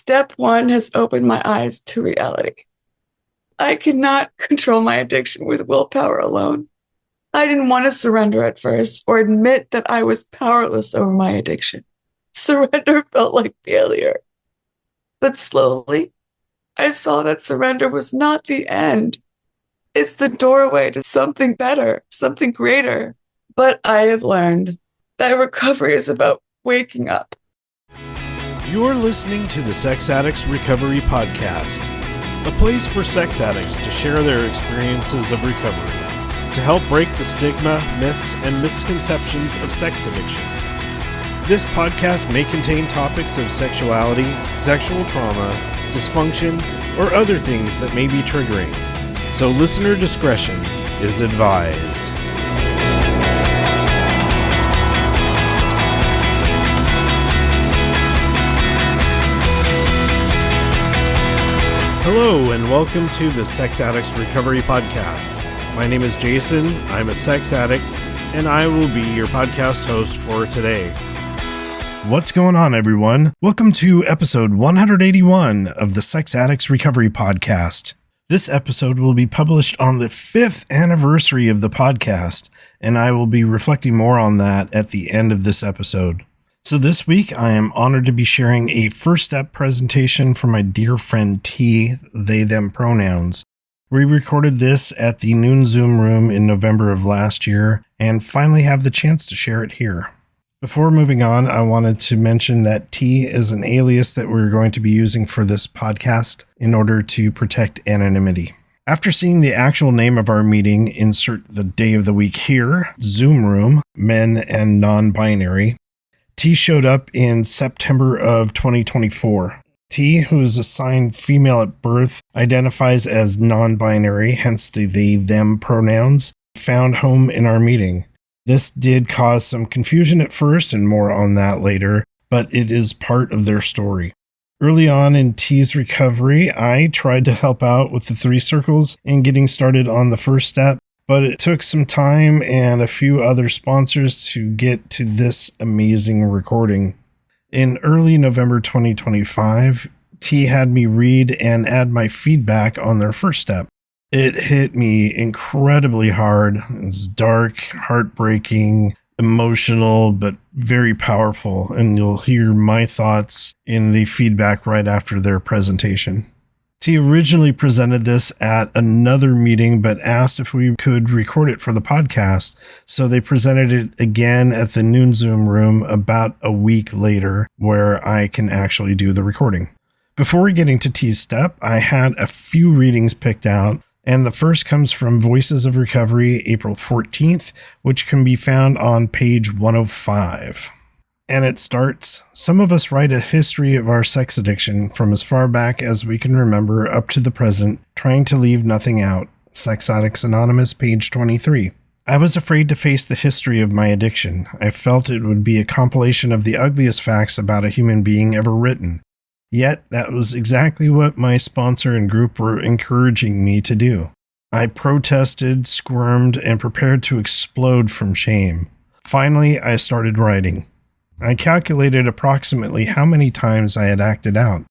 step one has opened my eyes to reality. I cannot control my addiction with willpower alone. I didn't want to surrender at first or admit that I was powerless over my addiction. Surrender felt like failure. But slowly, I saw that surrender was not the end. It's the doorway to something better, something greater. But I have learned that recovery is about waking up. You're listening to the Sex Addicts Recovery Podcast, a place for sex addicts to share their experiences of recovery, to help break the stigma, myths, and misconceptions of sex addiction. This podcast may contain topics of sexuality, sexual trauma, dysfunction, or other things that may be triggering, so listener discretion is advised. Hello, and welcome to the Sex Addicts Recovery Podcast. My name is Jason, I'm a sex addict, and I will be your podcast host for today. What's going on, everyone? Welcome to episode 181 of the Sex Addicts Recovery Podcast. This episode will be published on the 5th anniversary of the podcast, and I will be reflecting more on that at the end of this episode. So this week, I am honored to be sharing a first step presentation from my dear friend T, they, them pronouns. We recorded this at the Noon Zoom room in November of last year, and finally have the chance to share it here. Before moving on, I wanted to mention that T is an alias that we're going to be using for this podcast in order to protect anonymity. After seeing the actual name of our meeting, insert the day of the week here, Zoom room, men and non-binary, T showed up in September of 2024. T, who is assigned female at birth, identifies as non-binary, hence the they, them pronouns, found home in our meeting. This did cause some confusion at first, and more on that later, but it is part of their story. Early on in T's recovery, I tried to help out with the 3 circles and getting started on the first step, but it took some time and a few other sponsors to get to this amazing recording. In early November 2025, T had me read and add my feedback on their first step. It hit me incredibly hard. It was dark, heartbreaking, emotional, but very powerful. And you'll hear my thoughts in the feedback right after their presentation. T originally presented this at another meeting, but asked if we could record it for the podcast. So they presented it again at the Noon Zoom room about a week later, where I can actually do the recording. Before getting to T's step, I had a few readings picked out. And the first comes from Voices of Recovery, April 14th, which can be found on page 105. And it starts, some of us write a history of our sex addiction from as far back as we can remember up to the present, trying to leave nothing out. Sex Addicts Anonymous, page 23. I was afraid to face the history of my addiction. I felt it would be a compilation of the ugliest facts about a human being ever written. Yet, that was exactly what my sponsor and group were encouraging me to do. I protested, squirmed, and prepared to explode from shame. Finally, I started writing. I calculated approximately how many times I had acted out.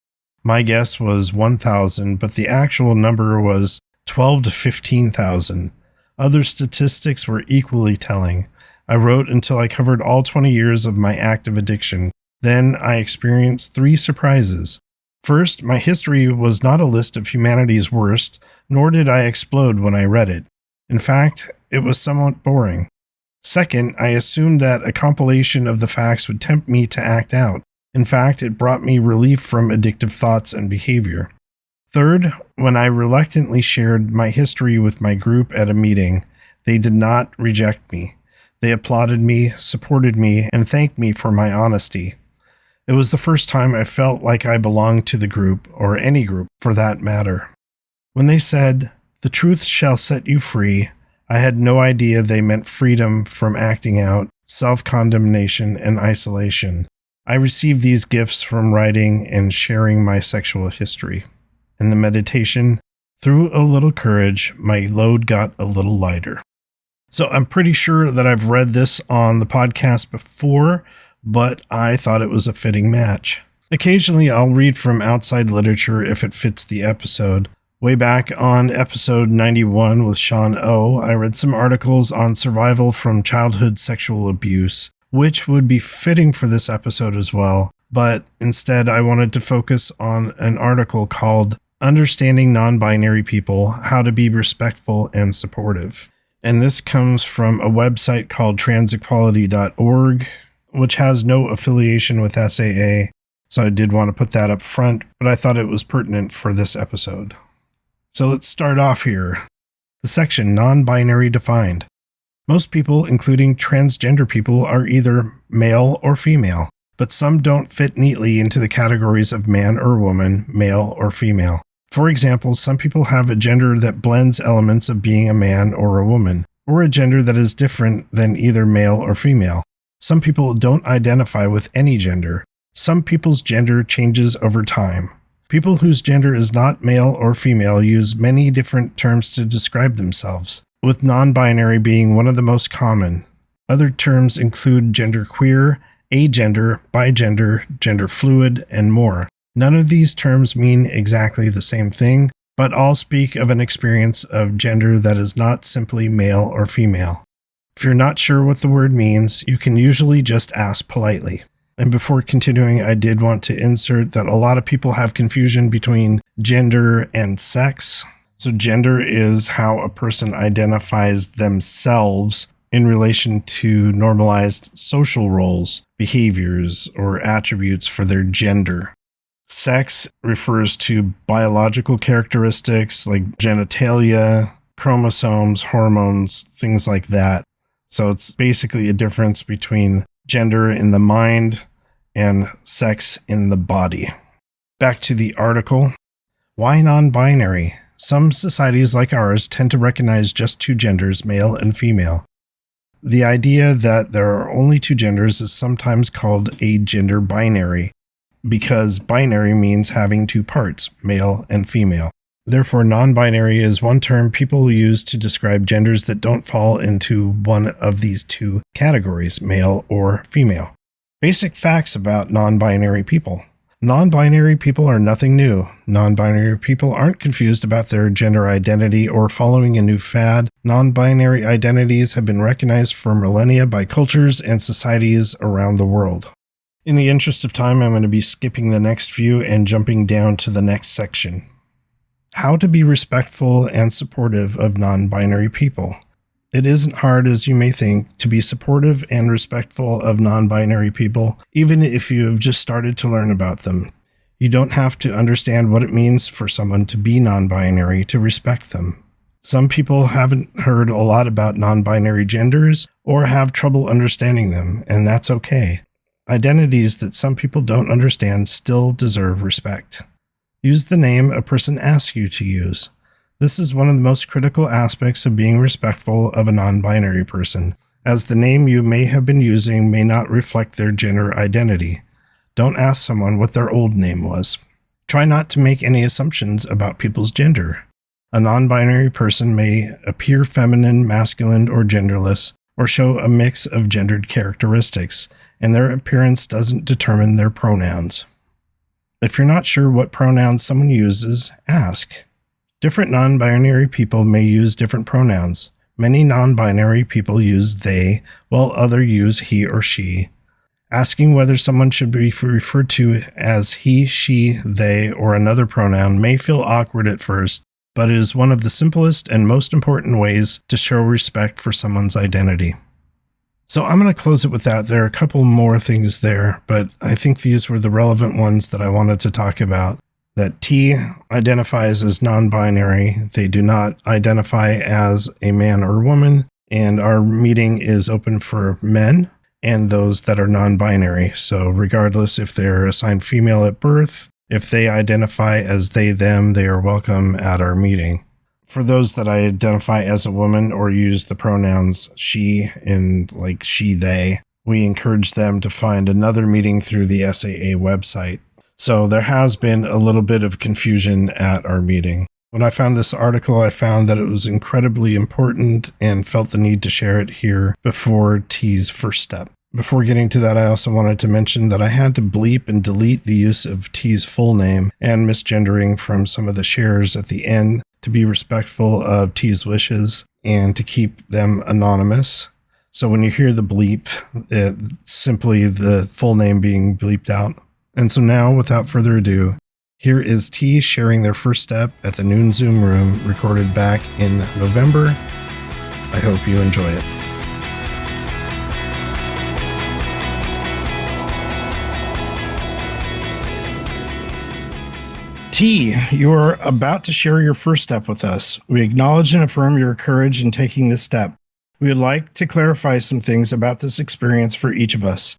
My guess was 1,000, but the actual number was 12 to 15,000. Other statistics were equally telling. I wrote until I covered all 20 years of my active addiction. Then I experienced 3 surprises. First, my history was not a list of humanity's worst, nor did I explode when I read it. In fact, it was somewhat boring. Second, I assumed that a compilation of the facts would tempt me to act out. In fact, it brought me relief from addictive thoughts and behavior. Third, when I reluctantly shared my history with my group at a meeting, they did not reject me. They applauded me, supported me, and thanked me for my honesty. It was the first time I felt like I belonged to the group, or any group for that matter. When they said, "The truth shall set you free," I had no idea they meant freedom from acting out, self-condemnation, and isolation. I received these gifts from writing and sharing my sexual history. In the meditation, through a little courage, my load got a little lighter. So I'm pretty sure that I've read this on the podcast before, but I thought it was a fitting match. Occasionally, I'll read from outside literature if it fits the episode. Way back on episode 91 with Sean O., I read some articles on survival from childhood sexual abuse, which would be fitting for this episode as well. But instead, I wanted to focus on an article called Understanding Non-Binary People, How to Be Respectful and Supportive. And this comes from a website called transequality.org, which has no affiliation with SAA. So I did want to put that up front, but I thought it was pertinent for this episode. So let's start off here. The section non-binary defined. Most people, including transgender people, are either male or female, but some don't fit neatly into the categories of man or woman, male or female. For example, some people have a gender that blends elements of being a man or a woman, or a gender that is different than either male or female. Some people don't identify with any gender. Some people's gender changes over time. People whose gender is not male or female use many different terms to describe themselves, with non-binary being one of the most common. Other terms include genderqueer, agender, bigender, gender fluid, and more. None of these terms mean exactly the same thing, but all speak of an experience of gender that is not simply male or female. If you're not sure what the word means, you can usually just ask politely. And before continuing, I did want to insert that a lot of people have confusion between gender and sex. So gender is how a person identifies themselves in relation to normalized social roles, behaviors, or attributes for their gender. Sex refers to biological characteristics like genitalia, chromosomes, hormones, things like that. So it's basically a difference between gender in the mind and sex in the body. Back to the article. Why non-binary? Some societies like ours tend to recognize just two genders, male and female. The idea that there are only two genders is sometimes called a gender binary, because binary means having two parts, male and female. Therefore, non-binary is one term people use to describe genders that don't fall into one of these two categories, male or female. Basic facts about non-binary people. Non-binary people are nothing new. Non-binary people aren't confused about their gender identity or following a new fad. Non-binary identities have been recognized for millennia by cultures and societies around the world. In the interest of time, I'm going to be skipping the next few and jumping down to the next section. How to be respectful and supportive of non-binary people. It isn't hard as you may think to be supportive and respectful of non-binary people, even if you have just started to learn about them. You don't have to understand what it means for someone to be non-binary to respect them. Some people haven't heard a lot about non-binary genders or have trouble understanding them, and that's okay. Identities that some people don't understand still deserve respect. Use the name a person asks you to use. This is one of the most critical aspects of being respectful of a non-binary person, as the name you may have been using may not reflect their gender identity. Don't ask someone what their old name was. Try not to make any assumptions about people's gender. A non-binary person may appear feminine, masculine, or genderless, or show a mix of gendered characteristics, and their appearance doesn't determine their pronouns. If you're not sure what pronouns someone uses, ask. Different non-binary people may use different pronouns. Many non-binary people use they, while others use he or she. Asking whether someone should be referred to as he, she, they, or another pronoun may feel awkward at first, but it is one of the simplest and most important ways to show respect for someone's identity. So I'm going to close it with that. There are a couple more things there, but I think these were the relevant ones that I wanted to talk about. That T identifies as non-binary. They do not identify as a man or woman, and our meeting is open for men and those that are non-binary. So regardless if they're assigned female at birth, if they identify as they, them, they are welcome at our meeting. For those that identify as a woman or use the pronouns she and like she, they, we encourage them to find another meeting through the SAA website. So there has been a little bit of confusion at our meeting. When I found this article, I found that it was incredibly important and felt the need to share it here before T's first step. Before getting to that, I also wanted to mention that I had to bleep and delete the use of T's full name and misgendering from some of the shares at the end to be respectful of T's wishes and to keep them anonymous. So when you hear the bleep, it's simply the full name being bleeped out. And so now, without further ado, here is T sharing their first step at the Noon Zoom room, recorded back in November. I hope you enjoy it. T, you are about to share your first step with us. We acknowledge and affirm your courage in taking this step. We would like to clarify some things about this experience for each of us.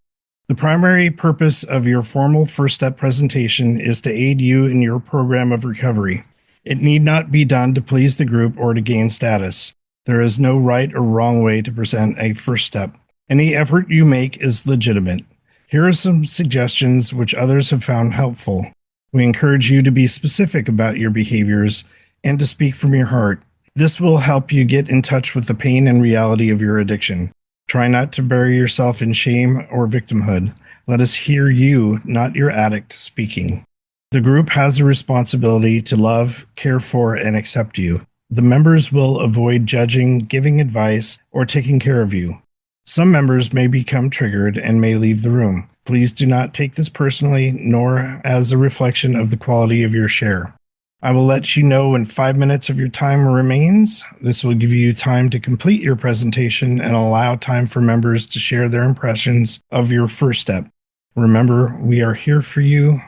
The primary purpose of your formal first step presentation is to aid you in your program of recovery. It need not be done to please the group or to gain status. There is no right or wrong way to present a first step. Any effort you make is legitimate. Here are some suggestions which others have found helpful. We encourage you to be specific about your behaviors and to speak from your heart. This will help you get in touch with the pain and reality of your addiction. Try not to bury yourself in shame or victimhood. Let us hear you, not your addict, speaking. The group has a responsibility to love, care for, and accept you. The members will avoid judging, giving advice, or taking care of you. Some members may become triggered and may leave the room. Please do not take this personally, nor as a reflection of the quality of your share. I will let you know when 5 minutes of your time remains. This will give you time to complete your presentation and allow time for members to share their impressions of your first step. Remember, we are here for you.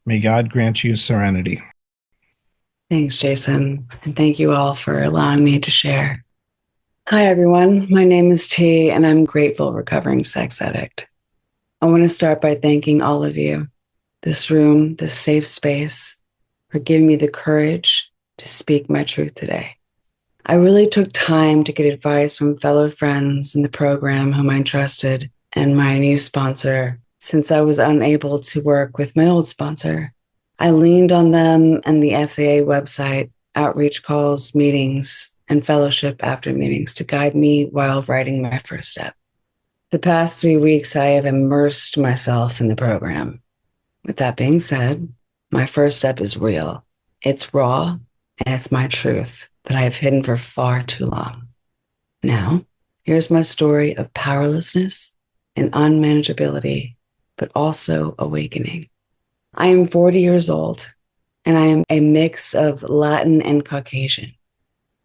May God grant you serenity. Thanks, Jason. And thank you all for allowing me to share. Hi, everyone. My name is T, and I'm a grateful recovering sex addict. I want to start by thanking all of you, this room, this safe space, for giving me the courage to speak my truth today. I really took time to get advice from fellow friends in the program whom I trusted and my new sponsor, since I was unable to work with my old sponsor. I leaned on them and the SAA website, outreach calls, meetings, and fellowship after meetings to guide me while writing my first step. The past 3 weeks, I have immersed myself in the program. With that being said, my first step is real. It's raw, and it's my truth that I have hidden for far too long. Now, here's my story of powerlessness and unmanageability, but also awakening. I am 40 years old, and I am a mix of Latin and Caucasian.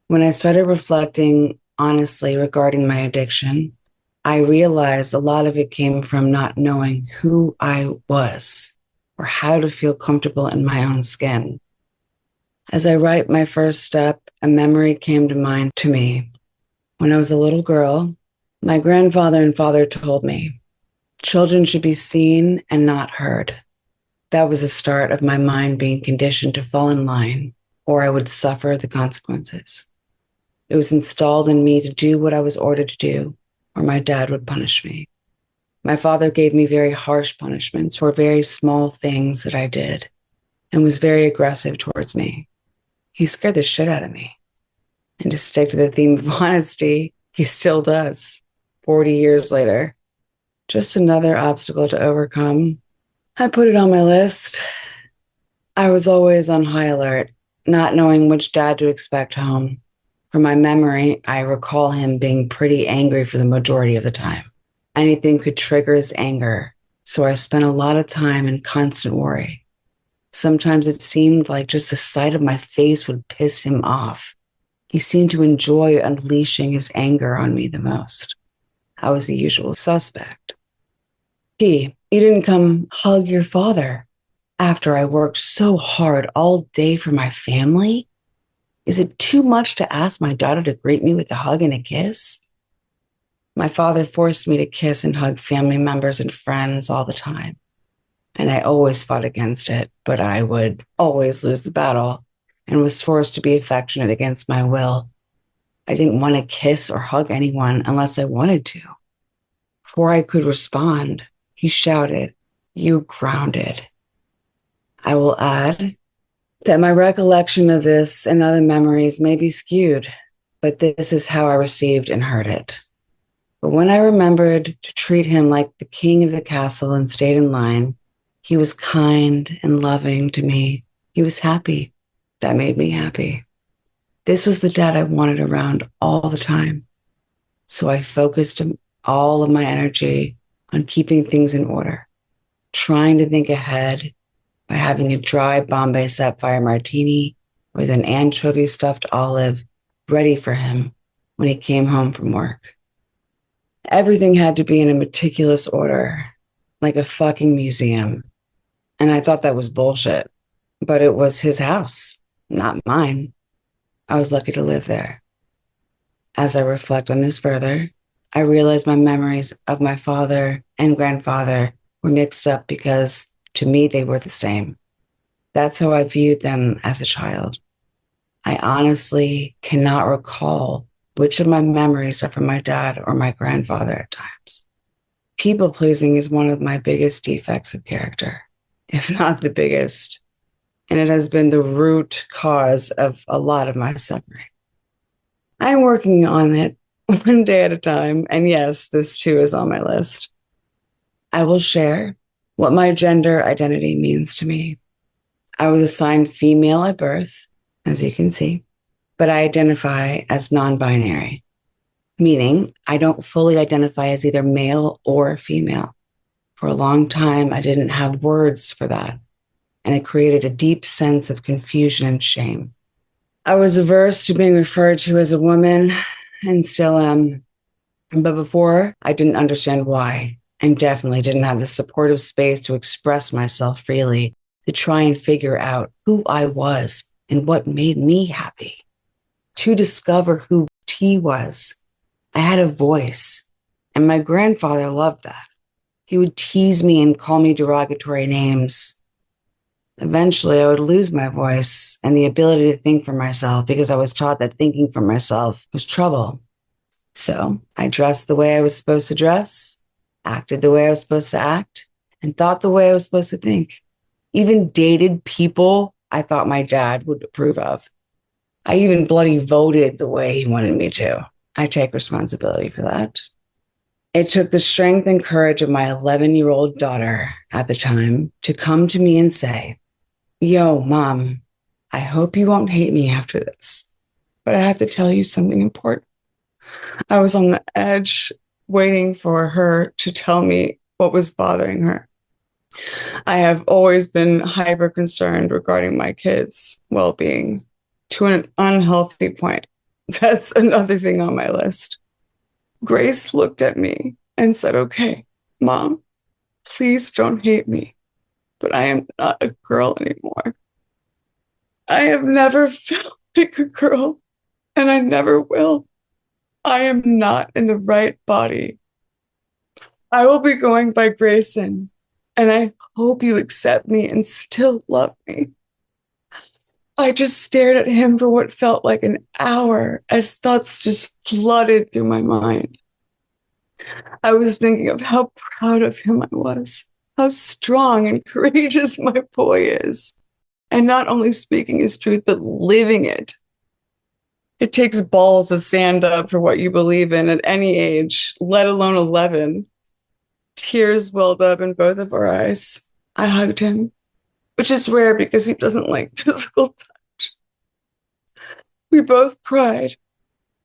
When I started reflecting honestly regarding my addiction, I realized a lot of it came from not knowing who I was or how to feel comfortable in my own skin. As I write my first step, a memory came to mind to me. When I was a little girl, my grandfather and father told me, children should be seen and not heard. That was the start of my mind being conditioned to fall in line, or I would suffer the consequences. It was installed in me to do what I was ordered to do, or my dad would punish me. My father gave me very harsh punishments for very small things that I did and was very aggressive towards me. He scared the shit out of me. And to stick to the theme of honesty, he still does, 40 years later. Just another obstacle to overcome. I put it on my list. I was always on high alert, not knowing which dad to expect home. From my memory, I recall him being pretty angry for the majority of the time. Anything could trigger his anger, so I spent a lot of time in constant worry. Sometimes it seemed like just the sight of my face would piss him off. He seemed to enjoy unleashing his anger on me the most. I was the usual suspect. P, you didn't come hug your father after I worked so hard all day for my family? Is it too much to ask my daughter to greet me with a hug and a kiss? My father forced me to kiss and hug family members and friends all the time. And I always fought against it, but I would always lose the battle and was forced to be affectionate against my will. I didn't want to kiss or hug anyone unless I wanted to. Before I could respond, he shouted, "You grounded." I will add that my recollection of this and other memories may be skewed, but this is how I received and heard it. But when I remembered to treat him like the king of the castle and stayed in line, he was kind and loving to me. He was happy. That made me happy. This was the dad I wanted around all the time. So I focused all of my energy on keeping things in order, trying to think ahead by having a dry Bombay Sapphire martini with an anchovy stuffed olive ready for him when he came home from work. Everything had to be in a meticulous order, like a fucking museum. And I thought that was bullshit, but it was his house, not mine. I was lucky to live there. As I reflect on this further, I realize my memories of my father and grandfather were mixed up because to me, they were the same. That's how I viewed them as a child. I honestly cannot recall which of my memories are from my dad or my grandfather at times. People pleasing is one of my biggest defects of character, if not the biggest. And it has been the root cause of a lot of my suffering. I'm working on it one day at a time. And yes, this too is on my list. I will share what my gender identity means to me. I was assigned female at birth, as you can see, but I identify as non-binary, meaning I don't fully identify as either male or female. For a long time, I didn't have words for that, and it created a deep sense of confusion and shame. I was averse to being referred to as a woman, and still am. But before, I didn't understand why, and definitely didn't have the supportive space to express myself freely, to try and figure out who I was and what made me happy. To discover who T was, I had a voice, and my grandfather loved that. He would tease me and call me derogatory names. Eventually, I would lose my voice and the ability to think for myself because I was taught that thinking for myself was trouble. So I dressed the way I was supposed to dress, acted the way I was supposed to act, and thought the way I was supposed to think. Even dated people I thought my dad would approve of. I even bloody voted the way he wanted me to. I take responsibility for that. It took the strength and courage of my 11-year-old daughter at the time to come to me and say, "Yo, Mom, I hope you won't hate me after this, but I have to tell you something important." I was on the edge waiting for her to tell me what was bothering her. I have always been hyper concerned regarding my kids' well-being to an unhealthy point. That's another thing on my list. Grace looked at me and said, "Okay, Mom, please don't hate me, but I am not a girl anymore. I have never felt like a girl, and I never will. I am not in the right body. I will be going by Grayson, and I hope you accept me and still love me." I just stared at him for what felt like an hour as thoughts just flooded through my mind. I was thinking of how proud of him I was, how strong and courageous my boy is, and not only speaking his truth, but living it. It takes balls to stand up for what you believe in at any age, let alone 11. Tears welled up in both of our eyes. I hugged him, which is rare because he doesn't like physical touch. We both cried.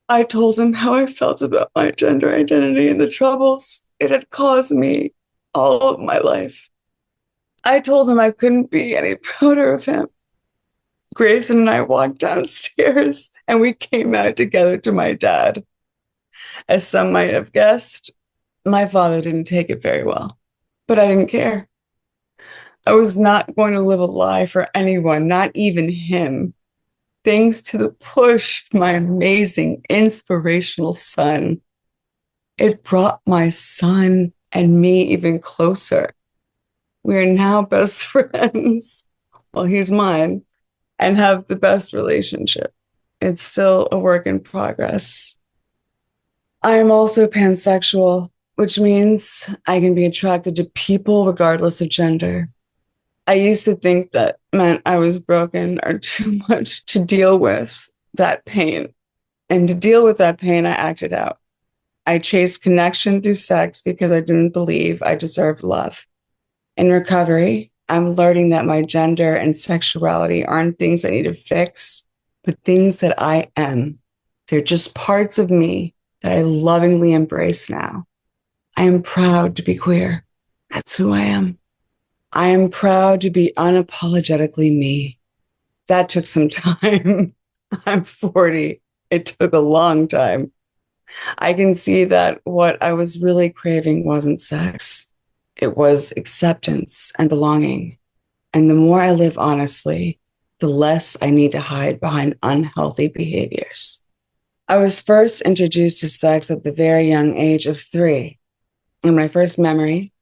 I told him how I felt about my gender identity and the troubles it had caused me all of my life. I told him I couldn't be any prouder of him. Grayson and I walked downstairs and we came out together to my dad. As some might have guessed, my father didn't take it very well, but I didn't care. I was not going to live a lie for anyone, not even him. Thanks to the push of my amazing, inspirational son, it brought my son and me even closer. We are now best friends. Well, he's mine, and have the best relationship. It's still a work in progress. I am also pansexual, which means I can be attracted to people regardless of gender. I used to think that meant I was broken or too much to deal with that pain. And to deal with that pain, I acted out. I chased connection through sex because I didn't believe I deserved love. In recovery, I'm learning that my gender and sexuality aren't things I need to fix, but things that I am. They're just parts of me that I lovingly embrace now. I am proud to be queer. That's who I am. I am proud to be unapologetically me. That took some time. I'm 40. It took a long time. I can see that what I was really craving wasn't sex. It was acceptance and belonging. And the more I live honestly, the less I need to hide behind unhealthy behaviors. I was first introduced to sex at the very young age of 3. And my first memory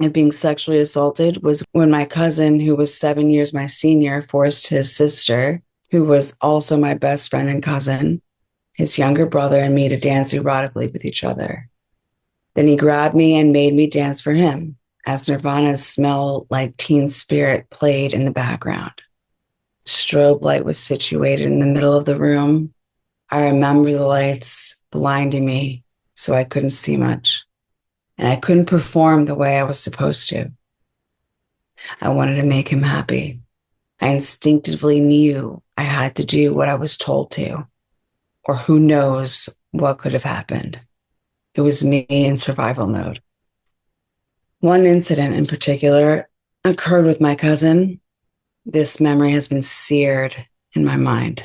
of being sexually assaulted was when my cousin, who was 7 years my senior, forced his sister, who was also my best friend and cousin, his younger brother, and me to dance erotically with each other. Then he grabbed me and made me dance for him as Nirvana's Smell Like Teen Spirit played in the background. Strobe light was situated in the middle of the room. I remember the lights blinding me so I couldn't see much. And I couldn't perform the way I was supposed to. I wanted to make him happy. I instinctively knew I had to do what I was told to, or who knows what could have happened. It was me in survival mode. One incident in particular occurred with my cousin. This memory has been seared in my mind.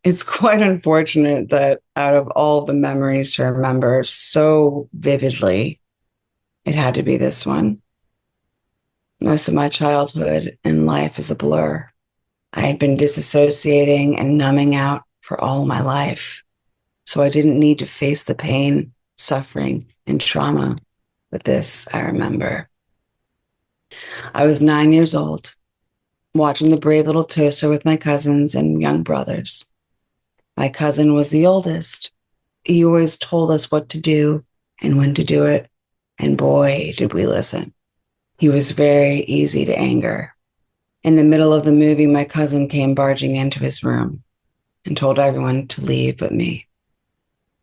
It's quite unfortunate that out of all the memories to remember so vividly, it had to be this one. Most of my childhood and life is a blur. I had been disassociating and numbing out for all my life, so I didn't need to face the pain, suffering, and trauma. But this I remember. I was 9 years old, watching The Brave Little Toaster with my cousins and young brothers. My cousin was the oldest. He always told us what to do and when to do it, and boy, did we listen. He was very easy to anger. In the middle of the movie, my cousin came barging into his room and told everyone to leave but me.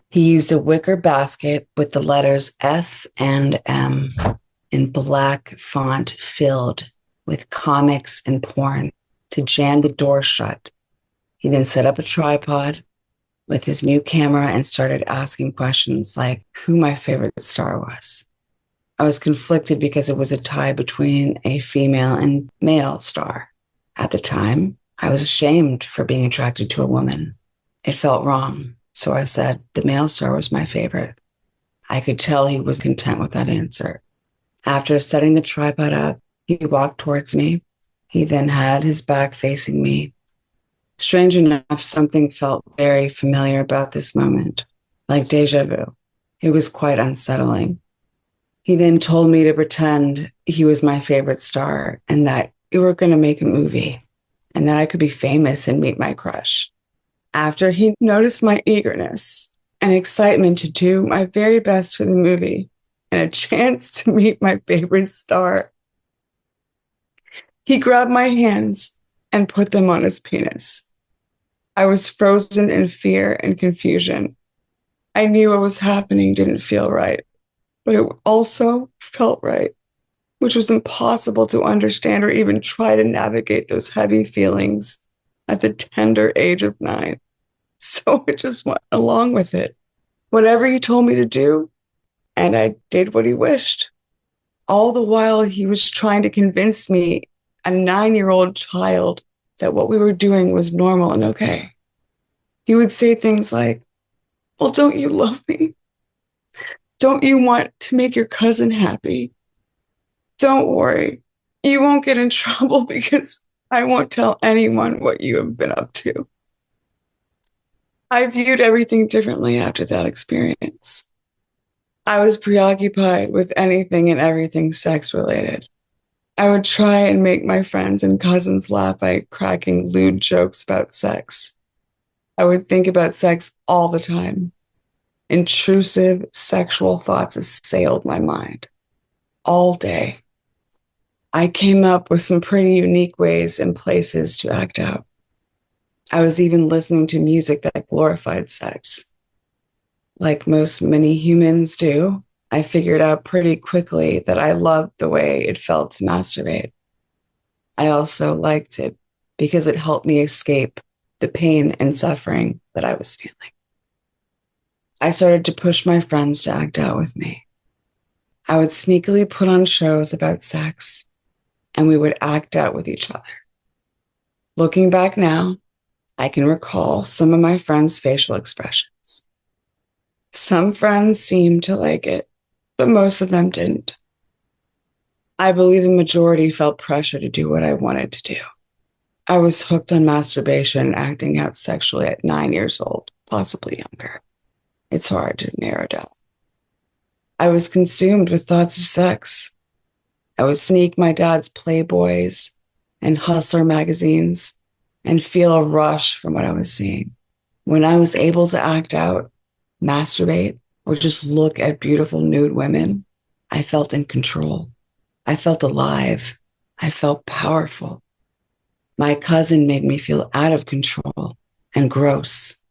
He used a wicker basket with the letters F and M in black font filled with comics and porn to jam the door shut. He then set up a tripod with his new camera and started asking questions like who my favorite star was. I was conflicted because it was a tie between a female and male star. At the time, I was ashamed for being attracted to a woman. It felt wrong, so I said the male star was my favorite. I could tell he was content with that answer. After setting the tripod up, he walked towards me. He then had his back facing me. Strange enough, something felt very familiar about this moment, like deja vu. It was quite unsettling. He then told me to pretend he was my favorite star and that we were going to make a movie and that I could be famous and meet my crush. After he noticed my eagerness and excitement to do my very best for the movie and a chance to meet my favorite star, he grabbed my hands and put them on his penis. I was frozen in fear and confusion. I knew what was happening didn't feel right, but it also felt right, which was impossible to understand or even try to navigate those heavy feelings at the tender age of 9. So I just went along with it. Whatever he told me to do, and I did what he wished. All the while he was trying to convince me, a 9-year-old child, that what we were doing was normal and okay. He would say things like, well, don't you love me? Don't you want to make your cousin happy? Don't worry. You won't get in trouble because I won't tell anyone what you have been up to. I viewed everything differently after that experience. I was preoccupied with anything and everything sex-related. I would try and make my friends and cousins laugh by cracking lewd jokes about sex. I would think about sex all the time. Intrusive sexual thoughts assailed my mind all day. I came up with some pretty unique ways and places to act out. I was even listening to music that glorified sex. Like most many humans do, I figured out pretty quickly that I loved the way it felt to masturbate. I also liked it because it helped me escape the pain and suffering that I was feeling. I started to push my friends to act out with me. I would sneakily put on shows about sex, and we would act out with each other. Looking back now, I can recall some of my friends' facial expressions. Some friends seemed to like it, but most of them didn't. I believe a majority felt pressure to do what I wanted to do. I was hooked on masturbation and acting out sexually at 9 years old, possibly younger. It's hard to narrow down. I was consumed with thoughts of sex. I would sneak my dad's Playboys and Hustler magazines and feel a rush from what I was seeing. When I was able to act out, masturbate, or just look at beautiful nude women, I felt in control. I felt alive. I felt powerful. My cousin made me feel out of control and gross.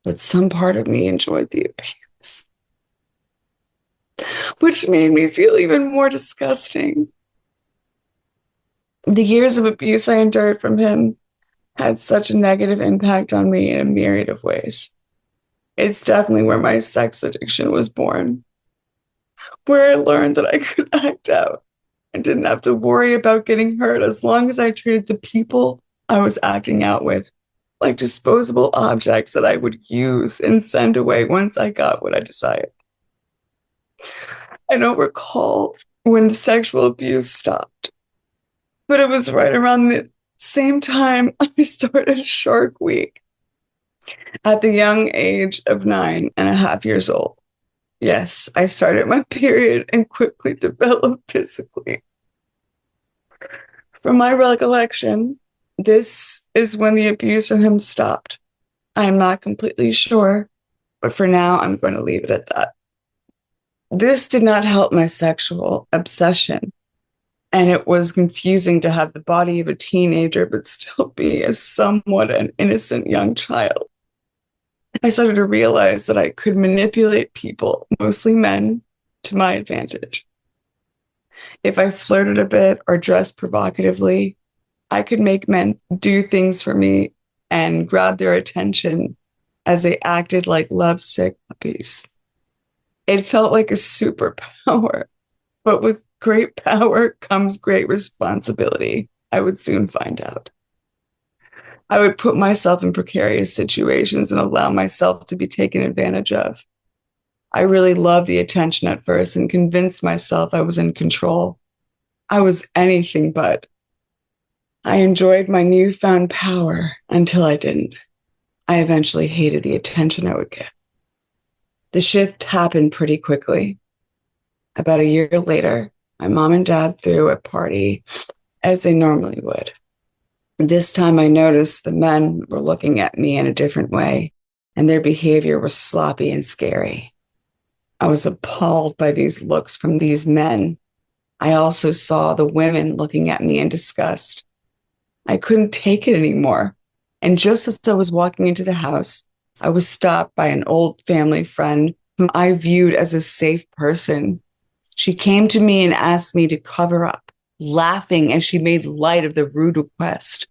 But some part of me enjoyed the abuse, which made me feel even more disgusting. The years of abuse I endured from him had such a negative impact on me in a myriad of ways. It's definitely where my sex addiction was born, where I learned that I could act out and didn't have to worry about getting hurt as long as I treated the people I was acting out with like disposable objects that I would use and send away once I got what I desired. I don't recall when the sexual abuse stopped, but it was right around the same time I started Shark Week at the young age of 9.5 years old. Yes, I started my period and quickly developed physically. From my recollection, this is when the abuse from him stopped. I am not completely sure, but for now, I'm going to leave it at that. This did not help my sexual obsession, and it was confusing to have the body of a teenager but still be a somewhat an innocent young child. I started to realize that I could manipulate people, mostly men, to my advantage. If I flirted a bit or dressed provocatively, I could make men do things for me and grab their attention as they acted like lovesick puppies. It felt like a superpower, but with great power comes great responsibility, I would soon find out. I would put myself in precarious situations and allow myself to be taken advantage of. I really loved the attention at first and convinced myself I was in control. I was anything but. I enjoyed my newfound power until I didn't. I eventually hated the attention I would get. The shift happened pretty quickly. About a year later, my mom and dad threw a party as they normally would. This time I noticed the men were looking at me in a different way, and their behavior was sloppy and scary. I was appalled by these looks from these men. I also saw the women looking at me in disgust. I couldn't take it anymore. And just as I was walking into the house, I was stopped by an old family friend whom I viewed as a safe person. She came to me and asked me to cover up, laughing as she made light of the rude request.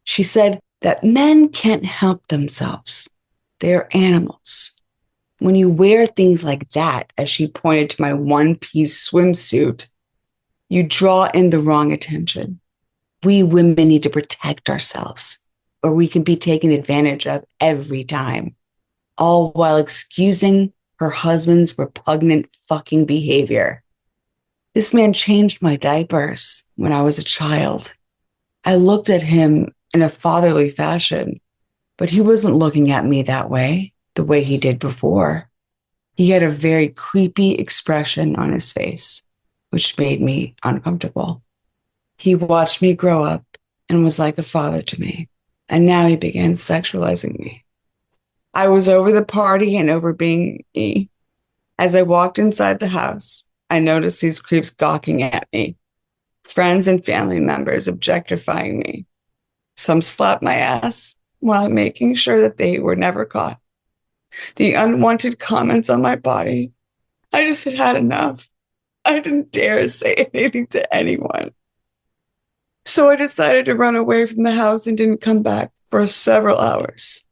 She said that men can't help themselves. They're animals. When you wear things like that, as she pointed to my one-piece swimsuit, you draw in the wrong attention. We women need to protect ourselves, or we can be taken advantage of every time, all while excusing her husband's repugnant fucking behavior. This man changed my diapers when I was a child. I looked at him in a fatherly fashion, but he wasn't looking at me that way, the way he did before. He had a very creepy expression on his face, which made me uncomfortable. He watched me grow up and was like a father to me, and now he began sexualizing me. I was over the party and over being me. As I walked inside the house, I noticed these creeps gawking at me, friends and family members objectifying me. Some slapped my ass while making sure that they were never caught. the unwanted comments on my body. I just had had enough. I didn't dare say anything to anyone. So I decided to run away from the house and didn't come back for several hours.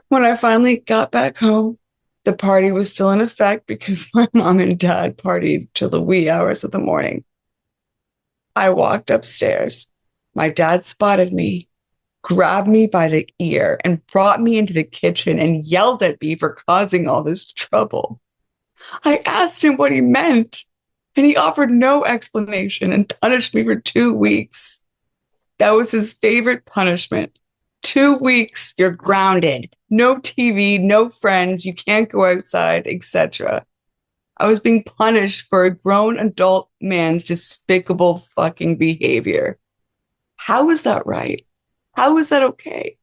When I finally got back home, the party was still in effect because my mom and dad partied till the wee hours of the morning. I walked upstairs. My dad spotted me, grabbed me by the ear, and brought me into the kitchen and yelled at me for causing all this trouble. I asked him what he meant, and he offered no explanation and punished me for 2 weeks. That was his favorite punishment. 2 weeks, you're grounded. No TV, no friends, you can't go outside, etc. I was being punished for a grown adult man's despicable fucking behavior. How is that right? How is that okay?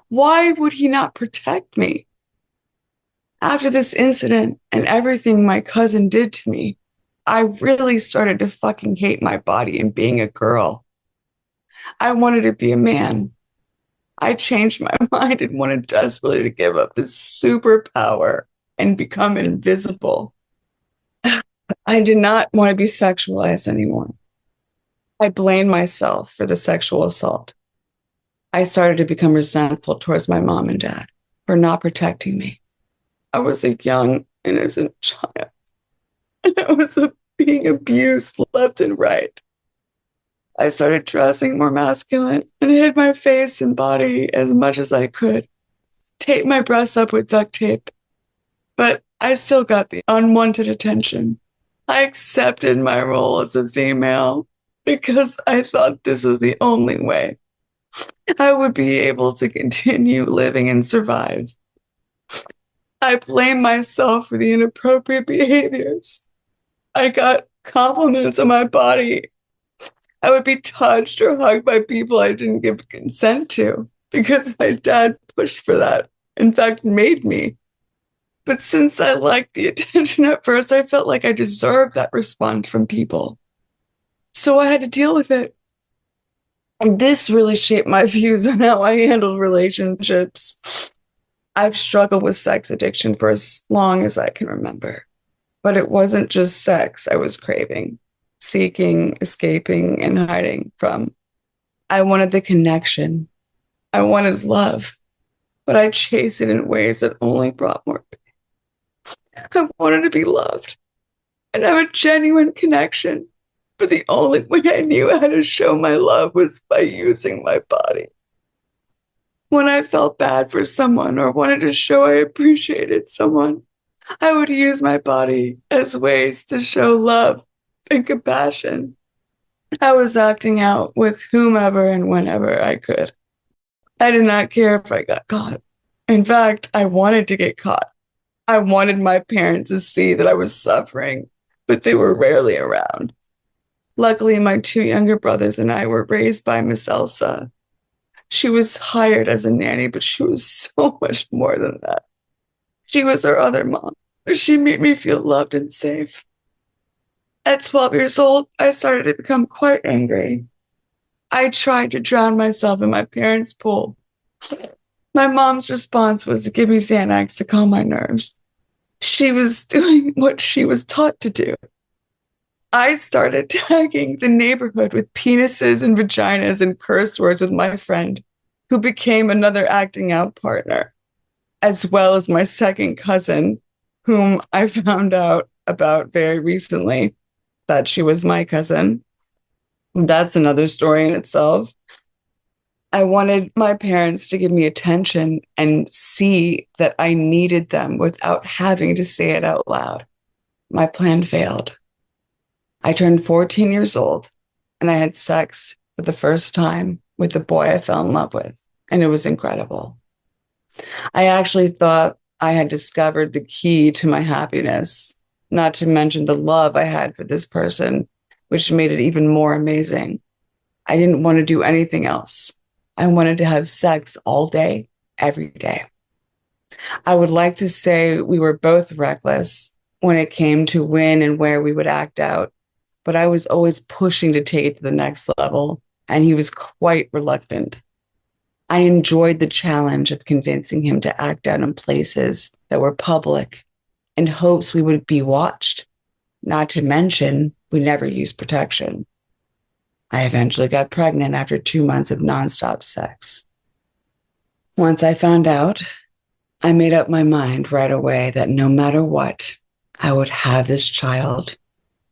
Why would he not protect me? After this incident and everything my cousin did to me, I really started to fucking hate my body and being a girl. I wanted to be a man. I changed my mind and wanted desperately to give up this superpower and become invisible. I did not want to be sexualized anymore. I blamed myself for the sexual assault. I started to become resentful towards my mom and dad for not protecting me. I was a young, innocent child, and I was being abused left and right. I started dressing more masculine and hid my face and body as much as I could, taped my breasts up with duct tape, but I still got the unwanted attention. I accepted my role as a female because I thought this was the only way I would be able to continue living and survive. I blamed myself for the inappropriate behaviors. I got compliments on my body. I would be touched or hugged by people I didn't give consent to because my dad pushed for that. In fact, made me. But since I liked the attention at first, I felt like I deserved that response from people. So I had to deal with it. And this really shaped my views on how I handled relationships. I've struggled with sex addiction for as long as I can remember. But it wasn't just sex I was craving, seeking, escaping, and hiding from. I wanted the connection. I wanted love. But I chased it in ways that only brought more pain. I wanted to be loved and have a genuine connection. But the only way I knew how to show my love was by using my body. When I felt bad for someone or wanted to show I appreciated someone, I would use my body as ways to show love and compassion. I was acting out with whomever and whenever I could. I did not care if I got caught. In fact, I wanted to get caught. I wanted my parents to see that I was suffering, but they were rarely around. Luckily, my 2 younger brothers and I were raised by Miss Elsa. She was hired as a nanny, but she was so much more than that. She was our other mom. She made me feel loved and safe. At 12 years old, I started to become quite angry. I tried to drown myself in my parents' pool. My mom's response was to give me Xanax to calm my nerves. She was doing what she was taught to do. I started tagging the neighborhood with penises and vaginas and curse words with my friend, who became another acting out partner, as well as my second cousin, whom I found out about very recently, that she was my cousin. That's another story in itself. I wanted my parents to give me attention and see that I needed them without having to say it out loud. My plan failed. I turned 14 years old and I had sex for the first time with the boy I fell in love with, and it was incredible. I actually thought I had discovered the key to my happiness, not to mention the love I had for this person, which made it even more amazing. I didn't want to do anything else. I wanted to have sex all day, every day. I would like to say we were both reckless when it came to when and where we would act out, but I was always pushing to take it to the next level, and he was quite reluctant. I enjoyed the challenge of convincing him to act out in places that were public in hopes we would be watched. Not to mention, we never used protection. I eventually got pregnant after 2 months of nonstop sex. Once I found out, I made up my mind right away that no matter what, I would have this child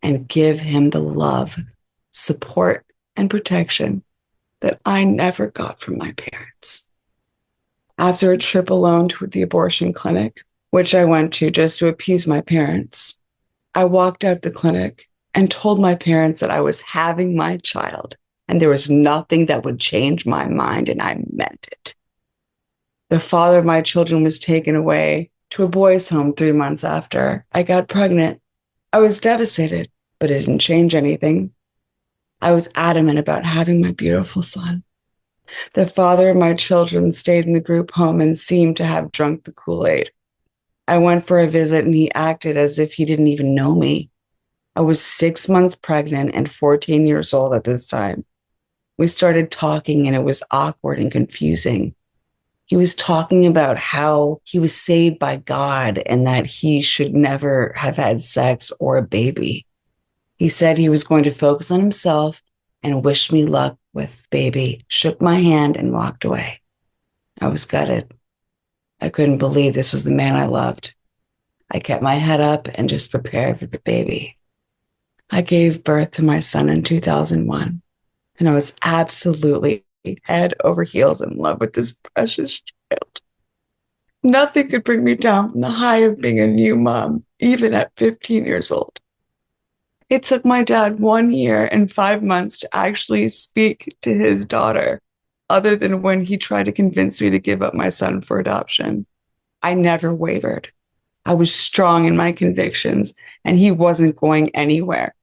and give him the love, support, and protection that I never got from my parents. After a trip alone to the abortion clinic, which I went to just to appease my parents, I walked out the clinic and told my parents that I was having my child and there was nothing that would change my mind, and I meant it. The father of my children was taken away to a boys' home 3 months after I got pregnant. I was devastated, but it didn't change anything. I was adamant about having my beautiful son. The father of my children stayed in the group home and seemed to have drunk the Kool-Aid. I went for a visit and he acted as if he didn't even know me. I was 6 months pregnant and 14 years old at this time. We started talking and it was awkward and confusing. He was talking about how he was saved by God and that he should never have had sex or a baby. He said he was going to focus on himself and wished me luck with baby, shook my hand and walked away. I was gutted. I couldn't believe this was the man I loved. I kept my head up and just prepared for the baby. I gave birth to my son in 2001, and I was absolutely head over heels in love with this precious child. Nothing could bring me down from the high of being a new mom, even at 15 years old. It took my dad 1 year and 5 months to actually speak to his daughter, other than when he tried to convince me to give up my son for adoption. I never wavered. I was strong in my convictions, and he wasn't going anywhere.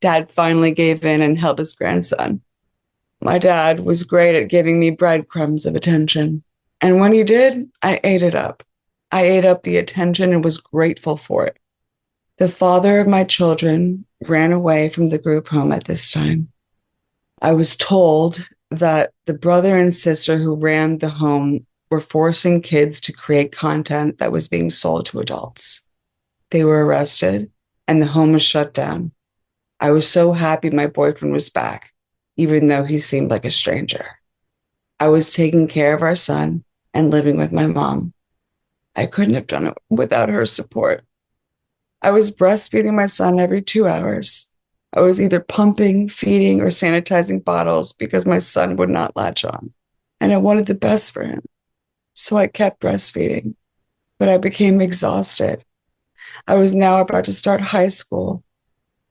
Dad finally gave in and held his grandson. My dad was great at giving me breadcrumbs of attention. And when he did, I ate it up. I ate up the attention and was grateful for it. The father of my children ran away from the group home at this time. I was told that the brother and sister who ran the home were forcing kids to create content that was being sold to adults. They were arrested and the home was shut down. I was so happy my boyfriend was back, even though he seemed like a stranger. I was taking care of our son and living with my mom. I couldn't have done it without her support. I was breastfeeding my son every 2 hours. I was either pumping, feeding, or sanitizing bottles because my son would not latch on, and I wanted the best for him. So I kept breastfeeding, but I became exhausted. I was now about to start high school,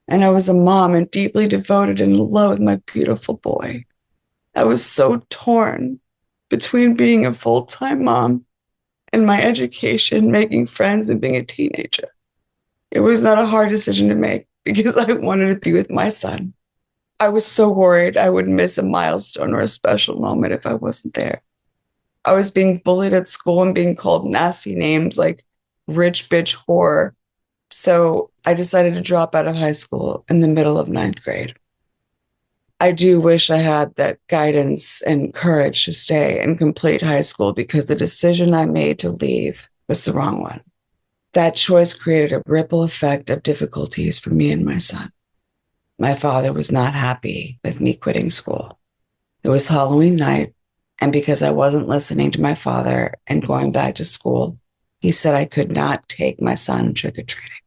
and I was a mom and deeply devoted and in love with my beautiful boy. I was so torn between being a full-time mom and my education, making friends, and being a teenager. It was not a hard decision to make because I wanted to be with my son. I was so worried I would miss a milestone or a special moment if I wasn't there. I was being bullied at school and being called nasty names like rich bitch whore. So I decided to drop out of high school in the middle of 9th grade. I do wish I had that guidance and courage to stay and complete high school because the decision I made to leave was the wrong one. That choice created a ripple effect of difficulties for me and my son. My father was not happy with me quitting school. It was Halloween night, and because I wasn't listening to my father and going back to school, he said I could not take my son trick-or-treating.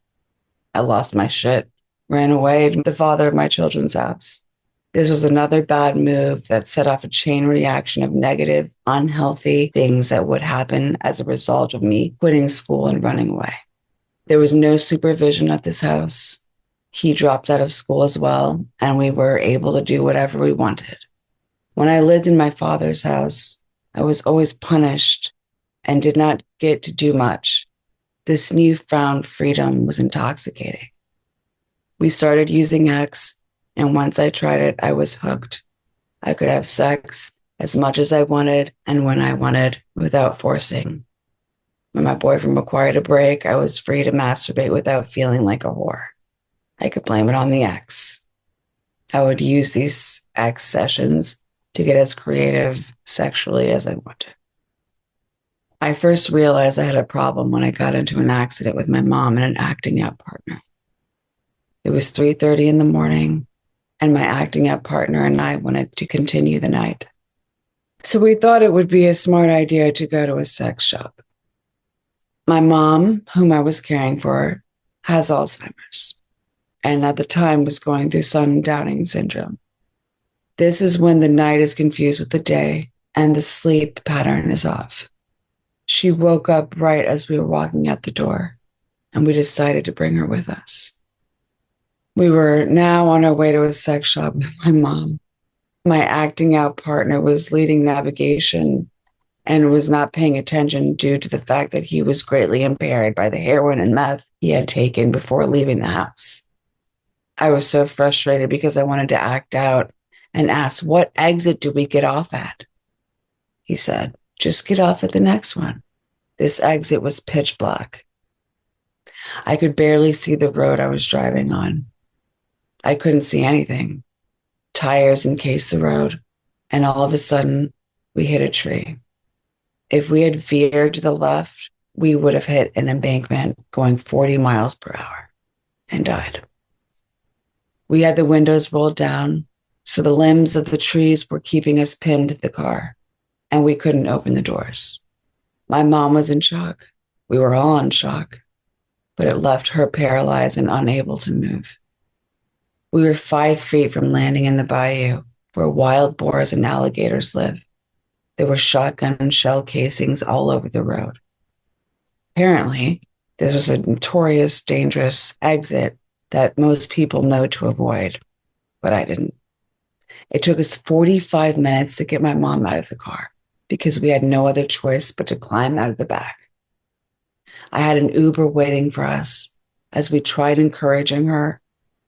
I lost my shit, ran away to the father of my children's house. This was another bad move that set off a chain reaction of negative, unhealthy things that would happen as a result of me quitting school and running away. There was no supervision at this house. He dropped out of school as well, and we were able to do whatever we wanted. When I lived in my father's house, I was always punished and did not get to do much. This newfound freedom was intoxicating. We started using X, and once I tried it, I was hooked. I could have sex as much as I wanted and when I wanted without forcing. When my boyfriend required a break, I was free to masturbate without feeling like a whore. I could blame it on the X. I would use these X sessions to get as creative sexually as I wanted. I first realized I had a problem when I got into an accident with my mom and an acting out partner. It was 3:30 in the morning, and my acting out partner and I wanted to continue the night. So we thought it would be a smart idea to go to a sex shop. My mom, whom I was caring for, has Alzheimer's, and at the time was going through Sundowning syndrome. This is when the night is confused with the day and the sleep pattern is off. She woke up right as we were walking out the door, and we decided to bring her with us. We were now on our way to a sex shop with my mom. My acting out partner was leading navigation and was not paying attention due to the fact that he was greatly impaired by the heroin and meth he had taken before leaving the house. I was so frustrated because I wanted to act out and asked, "What exit do we get off at?" He said, "Just get off at the next one." This exit was pitch black. I could barely see the road I was driving on. I couldn't see anything. Tires encased the road, and all of a sudden, we hit a tree. If we had veered to the left, we would have hit an embankment going 40 miles per hour and died. We had the windows rolled down, so the limbs of the trees were keeping us pinned to the car, and we couldn't open the doors. My mom was in shock. We were all in shock, but it left her paralyzed and unable to move. We were 5 feet from landing in the bayou where wild boars and alligators live. There were shotgun and shell casings all over the road. Apparently, this was a notorious, dangerous exit that most people know to avoid, but I didn't. It took us 45 minutes to get my mom out of the car because we had no other choice but to climb out of the back. I had an Uber waiting for us as we tried encouraging her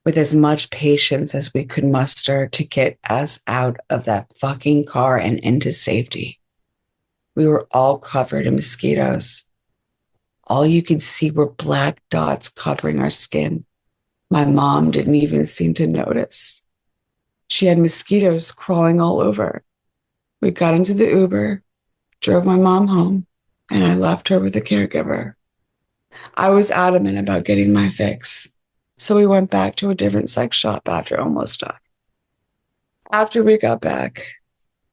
with as much patience as we could muster to get us out of that fucking car and into safety. We were all covered in mosquitoes. All you could see were black dots covering our skin. My mom didn't even seem to notice. She had mosquitoes crawling all over. We got into the Uber, drove my mom home, and I left her with a caregiver. I was adamant about getting my fix, so we went back to a different sex shop after almost done. After we got back,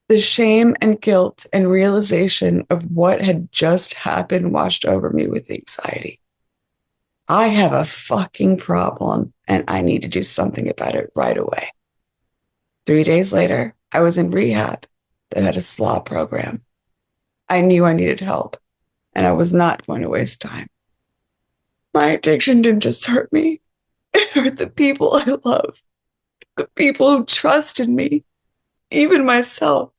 the shame and guilt and realization of what had just happened washed over me with anxiety. I have a fucking problem, and I need to do something about it right away. 3 days later, I was in rehab that had a SLA program. I knew I needed help, and I was not going to waste time. My addiction didn't just hurt me. It hurt the people I love, the people who trusted me, even myself.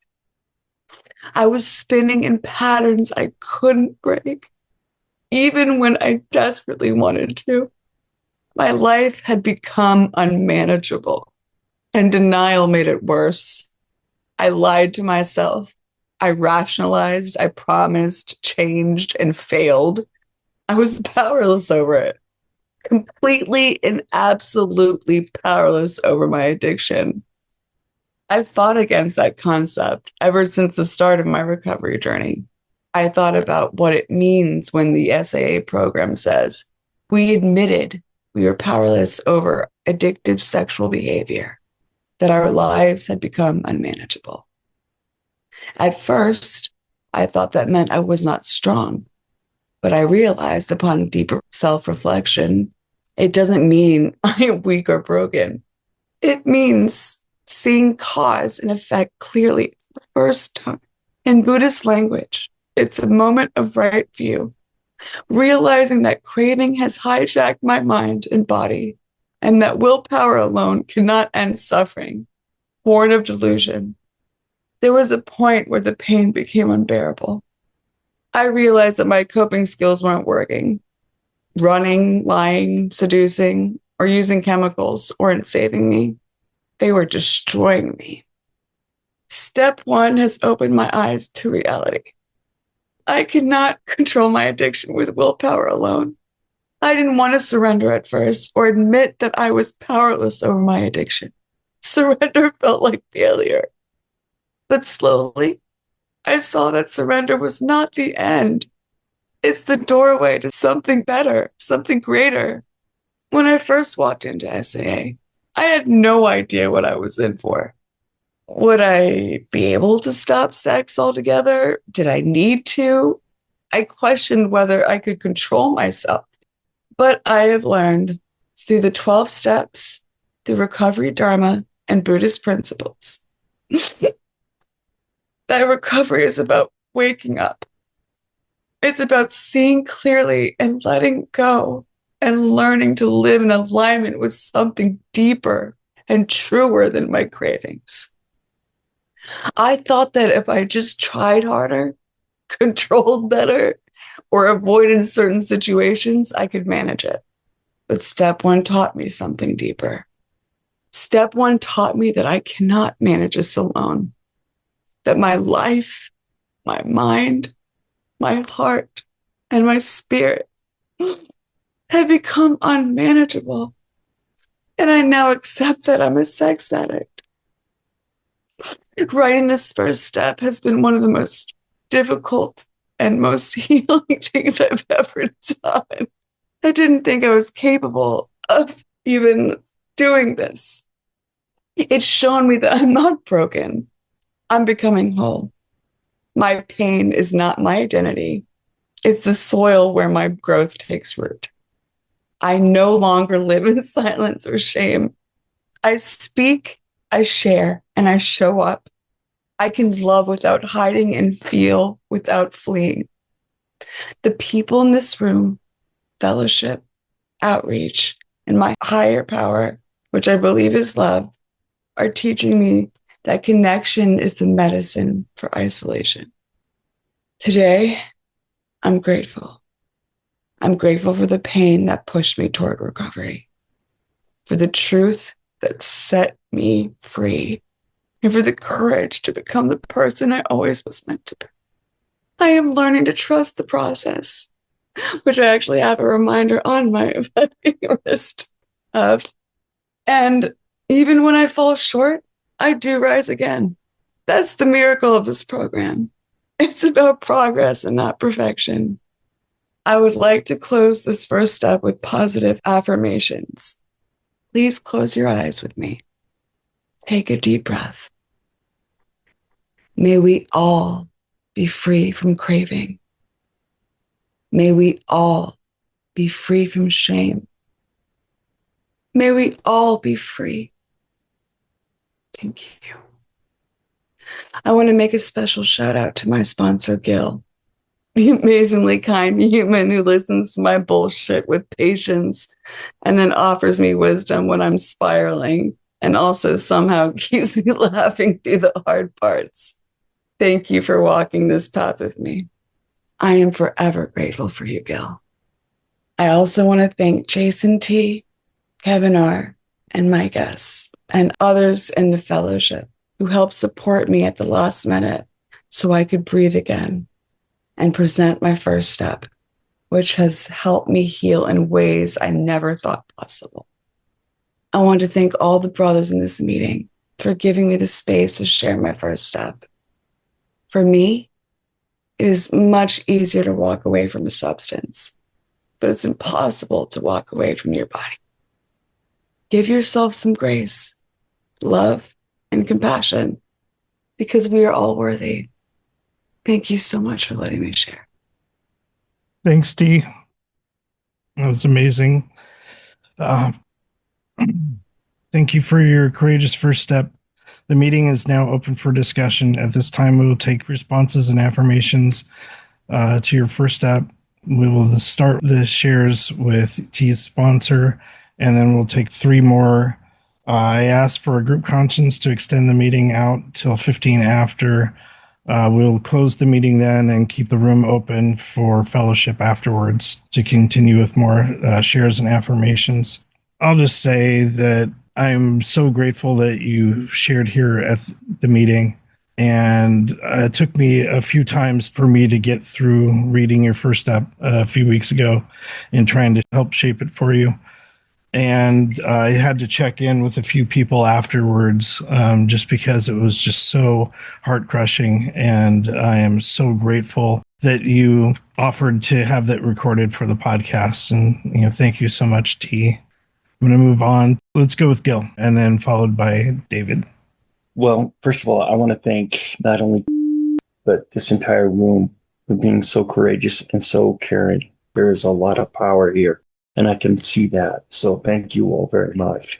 I was spinning in patterns I couldn't break, even when I desperately wanted to. My life had become unmanageable, and denial made it worse. I lied to myself. I rationalized, I promised, changed, and failed. I was powerless over it. Completely and absolutely powerless over my addiction. I've fought against that concept ever since the start of my recovery journey. I thought about what it means when the SAA program says we admitted we were powerless over addictive sexual behavior, that our lives had become unmanageable. At first, I thought that meant I was not strong, but I realized upon deeper self-reflection, it doesn't mean I am weak or broken. It means seeing cause and effect clearly for the first time. In Buddhist language, it's a moment of right view, realizing that craving has hijacked my mind and body, and that willpower alone cannot end suffering, born of delusion. There was a point where the pain became unbearable. I realized that my coping skills weren't working. Running, lying, seducing, or using chemicals weren't saving me. They were destroying me. Step 1 has opened my eyes to reality. I could not control my addiction with willpower alone. I didn't want to surrender at first or admit that I was powerless over my addiction. Surrender felt like failure. But slowly, I saw that surrender was not the end. It's the doorway to something better, something greater. When I first walked into SAA, I had no idea what I was in for. Would I be able to stop sex altogether? Did I need to? I questioned whether I could control myself. But I have learned through the 12 steps, the recovery dharma, and Buddhist principles that recovery is about waking up. It's about seeing clearly and letting go and learning to live in alignment with something deeper and truer than my cravings. I thought that if I just tried harder, controlled better, or avoided certain situations, I could manage it. But step one taught me something deeper. Step one taught me that I cannot manage this alone, that my life, my mind, my heart, and my spirit had become unmanageable. And I now accept that I'm a sex addict. Writing this first step has been one of the most difficult and most healing things I've ever done. I didn't think I was capable of even doing this. It's shown me that I'm not broken. I'm becoming whole. My pain is not my identity. It's the soil where my growth takes root. I no longer live in silence or shame. I speak, I share, and I show up. I can love without hiding and feel without fleeing. The people in this room, fellowship, outreach, and my higher power, which I believe is love, are teaching me that connection is the medicine for isolation. Today, I'm grateful. I'm grateful for the pain that pushed me toward recovery, for the truth that set me free, and for the courage to become the person I always was meant to be. I am learning to trust the process, which I actually have a reminder on my wrist of. And even when I fall short, I do rise again. That's the miracle of this program. It's about progress and not perfection. I would like to close this first step with positive affirmations. Please close your eyes with me. Take a deep breath. May we all be free from craving. May we all be free from shame. May we all be free. Thank you. I want to make a special shout out to my sponsor, Gil, the amazingly kind human who listens to my bullshit with patience and then offers me wisdom when I'm spiraling and also somehow keeps me laughing through the hard parts. Thank you for walking this path with me. I am forever grateful for you, Gil. I also want to thank Jason T., Kevin R., and my guests and others in the fellowship who helped support me at the last minute so I could breathe again and present my first step, which has helped me heal in ways I never thought possible. I want to thank all the brothers in this meeting for giving me the space to share my first step. For me, it is much easier to walk away from a substance, but it's impossible to walk away from your body. Give yourself some grace, love, and compassion, because we are all worthy. Thank you so much for letting me share. Thanks, Dee. That was amazing. Thank you for your courageous first step. The meeting is now open for discussion. At this time, we will take responses and affirmations to your first step. We will start the shares with T's sponsor, and then we'll take 3 more. I asked for a group conscience to extend the meeting out till 15 after. We'll close the meeting then and keep the room open for fellowship afterwards to continue with more shares and affirmations. I'll just say that I'm so grateful that you shared here at the meeting. And it took me a few times for me to get through reading your first step a few weeks ago and trying to help shape it for you. And I had to check in with a few people afterwards, just because it was just so heart crushing. And I am so grateful that you offered to have that recorded for the podcast. And, thank you so much, T. I'm going to move on. Let's go with Gil and then followed by David. Well, first of all, I want to thank not only but this entire room for being so courageous and so caring. There is a lot of power here, and I can see that. So thank you all very much.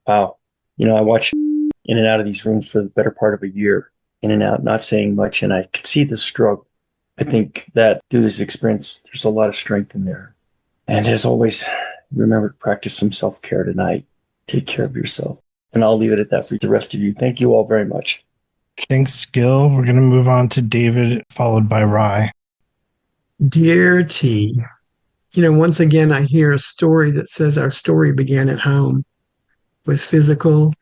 Wow. I watched in and out of these rooms for the better part of a year, in and out, not saying much, and I could see the struggle. I think that through this experience, there's a lot of strength in there. And as always, remember to practice some self-care tonight. Take care of yourself. And I'll leave it at that for the rest of you. Thank you all very much. Thanks, Gil. We're going to move on to David, followed by Rye. Dear T, once again, I hear a story that says our story began at home with physical,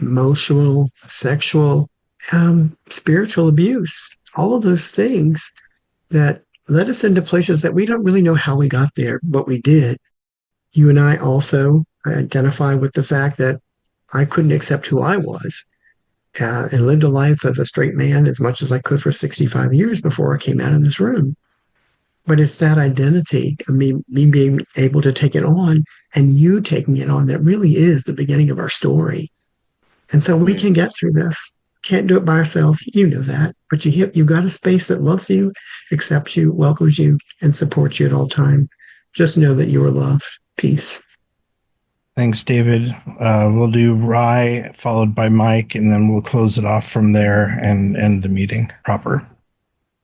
emotional, sexual, spiritual abuse, all of those things that led us into places that we don't really know how we got there, but we did. You and I also identify with the fact that I couldn't accept who I was and lived a life of a straight man as much as I could for 65 years before I came out of this room. But it's that identity of me being able to take it on and you taking it on that really is the beginning of our story. And so we can get through this. Can't do it by ourselves. You know that. But you've got a space that loves you, accepts you, welcomes you, and supports you at all times. Just know that you are loved. Peace. Thanks, David. We'll do Rye, followed by Mike, and then we'll close it off from there and end the meeting proper.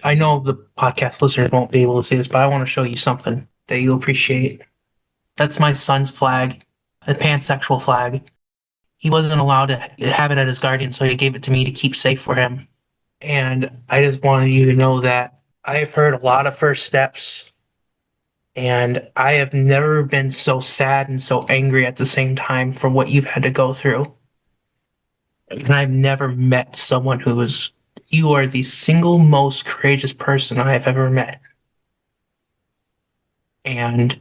I know the podcast listeners won't be able to see this, but I want to show you something that you'll appreciate. That's my son's flag, a pansexual flag. He wasn't allowed to have it at his guardian, so he gave it to me to keep safe for him. And I just wanted you to know that I've heard a lot of first steps, and I have never been so sad and so angry at the same time for what you've had to go through. And I've never met someone who is... You are the single most courageous person I have ever met. And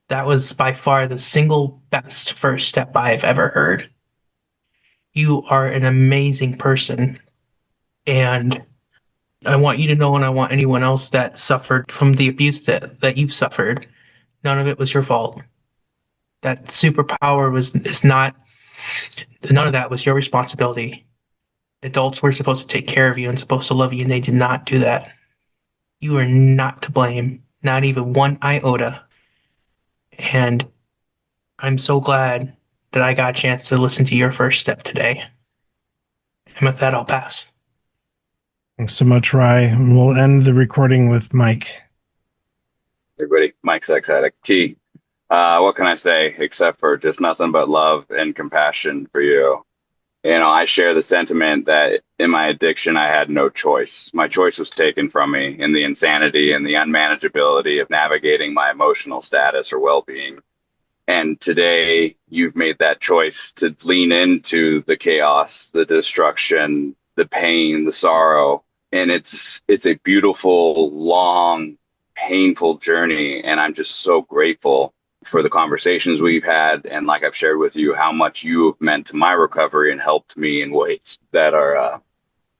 that was by far the single best first step I have ever heard. You are an amazing person. And I want you to know, and I want anyone else that suffered from the abuse that you've suffered, none of it was your fault. That superpower none of that was your responsibility. Adults were supposed to take care of you and supposed to love you, and they did not do that. You are not to blame, not even one iota. And I'm so glad that I got a chance to listen to your first step today. And with that, I'll pass. Thanks so much, Rye. We'll end the recording with Mike. Hey, everybody, Mike Sex Addict T. What can I say except for just nothing but love and compassion for you? I share the sentiment that in my addiction, I had no choice. My choice was taken from me in the insanity and the unmanageability of navigating my emotional status or well-being. And today, you've made that choice to lean into the chaos, the destruction, the pain, the sorrow. And it's a beautiful, long, painful journey. And I'm just so grateful for the conversations we've had, and like I've shared with you, how much you have meant to my recovery and helped me in ways that are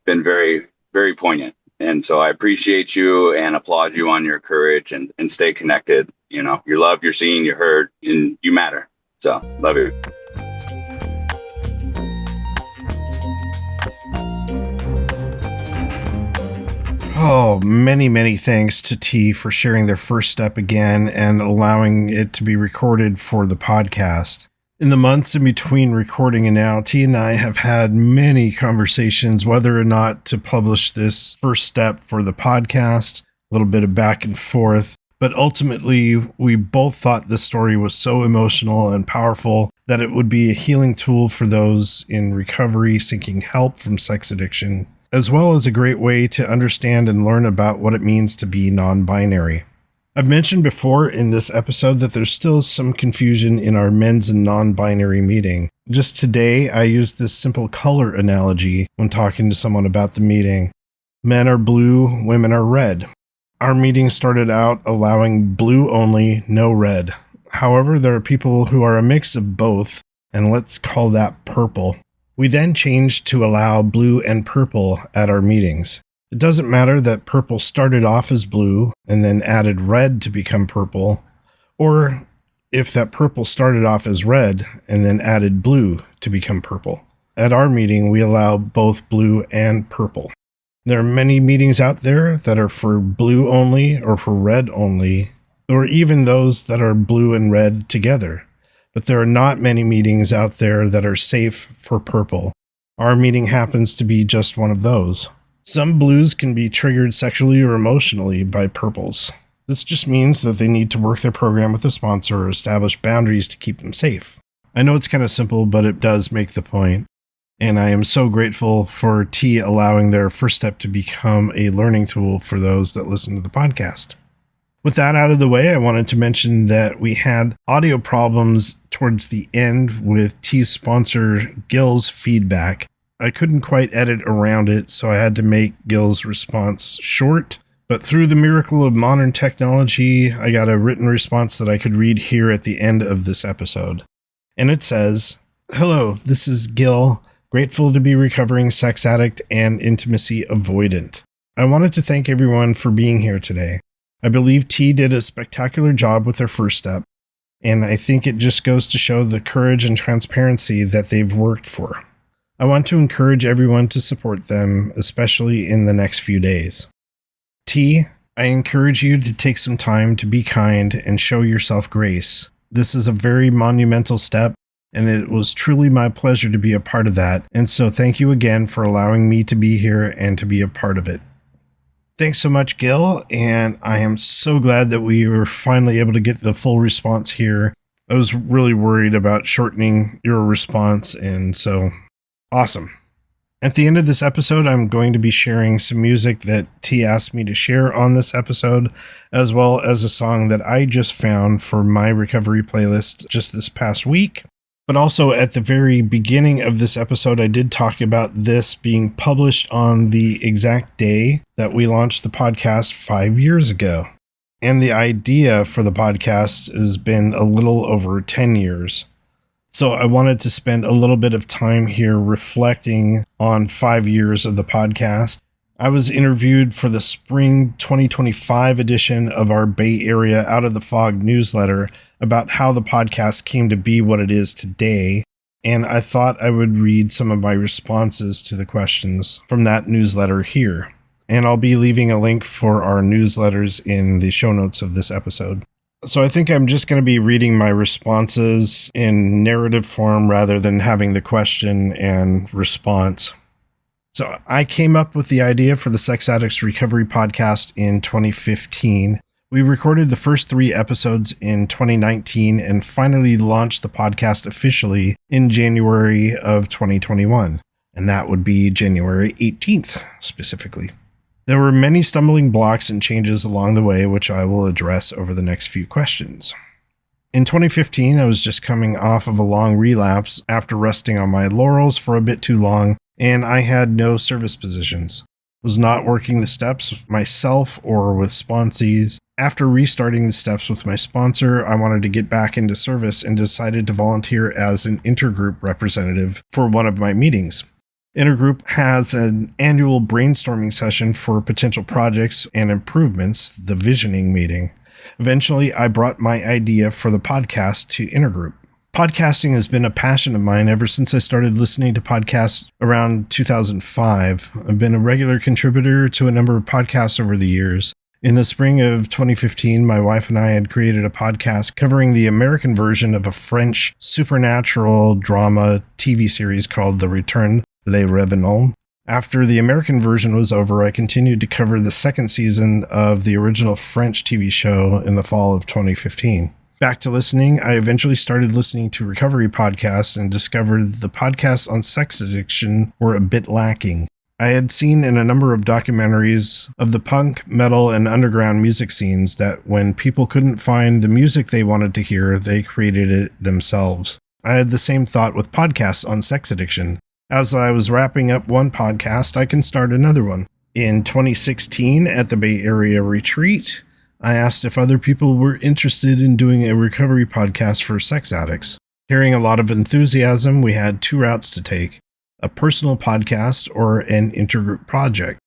been very, very poignant. And so I appreciate you and applaud you on your courage and stay connected. You're loved, you're seen, you're heard, and you matter. So love you. Oh, many, many thanks to T for sharing their first step again and allowing it to be recorded for the podcast. In the months in between recording and now, T and I have had many conversations whether or not to publish this first step for the podcast, a little bit of back and forth. But ultimately, we both thought this story was so emotional and powerful that it would be a healing tool for those in recovery seeking help from sex addiction, as well as a great way to understand and learn about what it means to be non-binary. I've mentioned before in this episode that there's still some confusion in our men's and non-binary meeting. Just today, I used this simple color analogy when talking to someone about the meeting. Men are blue, women are red. Our meeting started out allowing blue only, no red. However, there are people who are a mix of both, and let's call that purple. We then changed to allow blue and purple at our meetings. It doesn't matter that purple started off as blue and then added red to become purple, or if that purple started off as red and then added blue to become purple. At our meeting, we allow both blue and purple. There are many meetings out there that are for blue only or for red only, or even those that are blue and red together. But there are not many meetings out there that are safe for purple. Our meeting happens to be just one of those. Some blues can be triggered sexually or emotionally by purples. This just means that they need to work their program with a sponsor or establish boundaries to keep them safe. I know it's kind of simple, but it does make the point. And I am so grateful for T allowing their first step to become a learning tool for those that listen to the podcast. With that out of the way, I wanted to mention that we had audio problems towards the end with T's sponsor Gil's feedback. I couldn't quite edit around it, so I had to make Gil's response short. But through the miracle of modern technology, I got a written response that I could read here at the end of this episode. And it says, "Hello, this is Gil. Grateful to be recovering sex addict and intimacy avoidant. I wanted to thank everyone for being here today. I believe T did a spectacular job with their first step, and I think it just goes to show the courage and transparency that they've worked for. I want to encourage everyone to support them, especially in the next few days. T, I encourage you to take some time to be kind and show yourself grace. This is a very monumental step, and it was truly my pleasure to be a part of that, and so thank you again for allowing me to be here and to be a part of it." Thanks so much, Gil, and I am so glad that we were finally able to get the full response here. I was really worried about shortening your response, and so awesome. At the end of this episode, I'm going to be sharing some music that T asked me to share on this episode, as well as a song that I just found for my recovery playlist just this past week. But also at the very beginning of this episode, I did talk about this being published on the exact day that we launched the podcast 5 years ago. And the idea for the podcast has been a little over 10 years. So I wanted to spend a little bit of time here reflecting on 5 years of the podcast. I was interviewed for the spring 2025 edition of our Bay Area Out of the Fog newsletter about how the podcast came to be what it is today, and I thought I would read some of my responses to the questions from that newsletter here. And I'll be leaving a link for our newsletters in the show notes of this episode. So I think I'm just going to be reading my responses in narrative form rather than having the question and response. So I came up with the idea for the Sex Addicts Recovery Podcast in 2015. We recorded the first 3 episodes in 2019 and finally launched the podcast officially in January of 2021. And that would be January 18th, specifically. There were many stumbling blocks and changes along the way, which I will address over the next few questions. In 2015, I was just coming off of a long relapse after resting on my laurels for a bit too long, and I had no service positions. Was not working the steps myself or with sponsees. After restarting the steps with my sponsor, I wanted to get back into service and decided to volunteer as an intergroup representative for one of my meetings. Intergroup has an annual brainstorming session for potential projects and improvements, the visioning meeting. Eventually, I brought my idea for the podcast to Intergroup. Podcasting has been a passion of mine ever since I started listening to podcasts around 2005. I've been a regular contributor to a number of podcasts over the years. In the spring of 2015, my wife and I had created a podcast covering the American version of a French supernatural drama TV series called The Return Les Revenants. After the American version was over, I continued to cover the second season of the original French TV show in the fall of 2015. Back to listening, I eventually started listening to recovery podcasts and discovered the podcasts on sex addiction were a bit lacking. I had seen in a number of documentaries of the punk, metal, and underground music scenes that when people couldn't find the music they wanted to hear, they created it themselves. I had the same thought with podcasts on sex addiction. As I was wrapping up one podcast, I can start another one. In 2016, at the Bay Area Retreat, I asked if other people were interested in doing a recovery podcast for sex addicts. Hearing a lot of enthusiasm, we had two routes to take: a personal podcast or an intergroup project.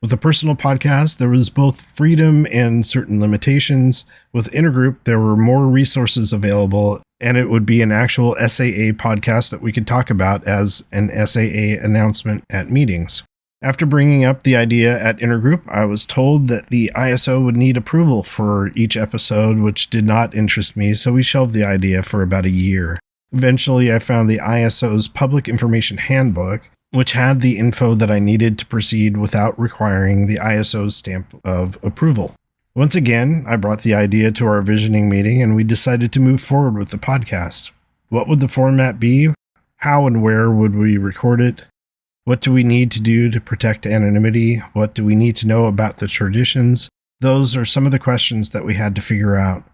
With a personal podcast, there was both freedom and certain limitations. With intergroup, there were more resources available, and it would be an actual SAA podcast that we could talk about as an SAA announcement at meetings. After bringing up the idea at intergroup, I was told that the ISO would need approval for each episode, which did not interest me, so we shelved the idea for about a year. Eventually, I found the ISO's Public Information Handbook, which had the info that I needed to proceed without requiring the ISO's stamp of approval. Once again, I brought the idea to our visioning meeting, and we decided to move forward with the podcast. What would the format be? How and where would we record it? What do we need to do to protect anonymity? What do we need to know about the traditions? Those are some of the questions that we had to figure out.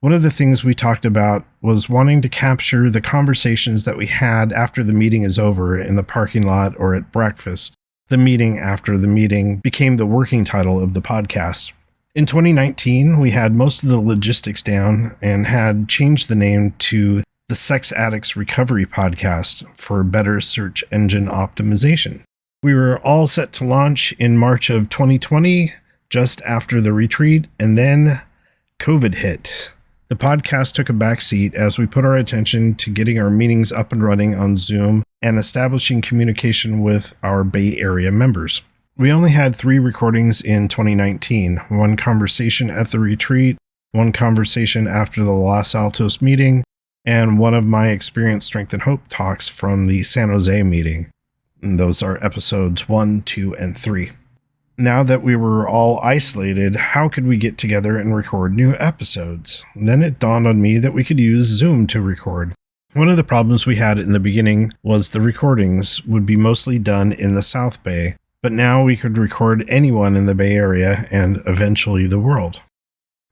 One of the things we talked about was wanting to capture the conversations that we had after the meeting is over in the parking lot or at breakfast. The meeting after the meeting became the working title of the podcast. In 2019, we had most of the logistics down and had changed the name to the Sex Addicts Recovery Podcast for better search engine optimization. We were all set to launch in March of 2020, just after the retreat, and then COVID hit. The podcast took a backseat as we put our attention to getting our meetings up and running on Zoom and establishing communication with our Bay Area members. We only had 3 recordings in 2019, one conversation at the retreat, one conversation after the Los Altos meeting, and one of my Experience, Strength, and Hope talks from the San Jose meeting. And those are episodes 1, 2, and 3. Now that we were all isolated, how could we get together and record new episodes? Then it dawned on me that we could use Zoom to record. One of the problems we had in the beginning was the recordings would be mostly done in the South Bay, but now we could record anyone in the Bay Area and eventually the world.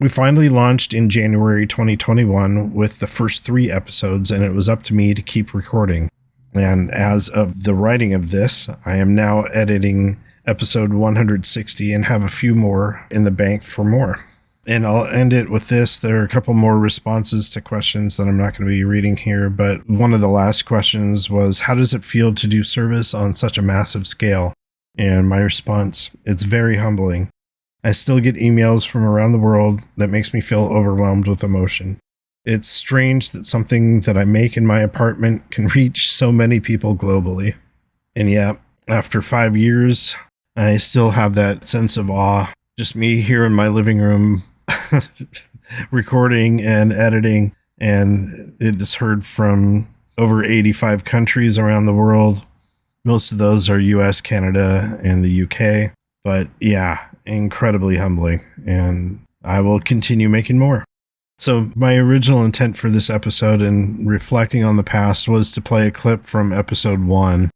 We finally launched in January 2021 with the first 3 episodes, and it was up to me to keep recording. And as of the writing of this, I am now editing episode 160 and have a few more in the bank for more. And I'll end it with this. There are a couple more responses to questions that I'm not going to be reading here, but one of the last questions was, how does it feel to do service on such a massive scale? And my response, it's very humbling. I still get emails from around the world that makes me feel overwhelmed with emotion. It's strange that something that I make in my apartment can reach so many people globally. And yeah, after 5 years, I still have that sense of awe. Just me here in my living room recording and editing, and it is heard from over 85 countries around the world. Most of those are US, Canada, and the UK. But yeah, incredibly humbling, and I will continue making more. So my original intent for this episode and reflecting on the past was to play a clip from episode 1.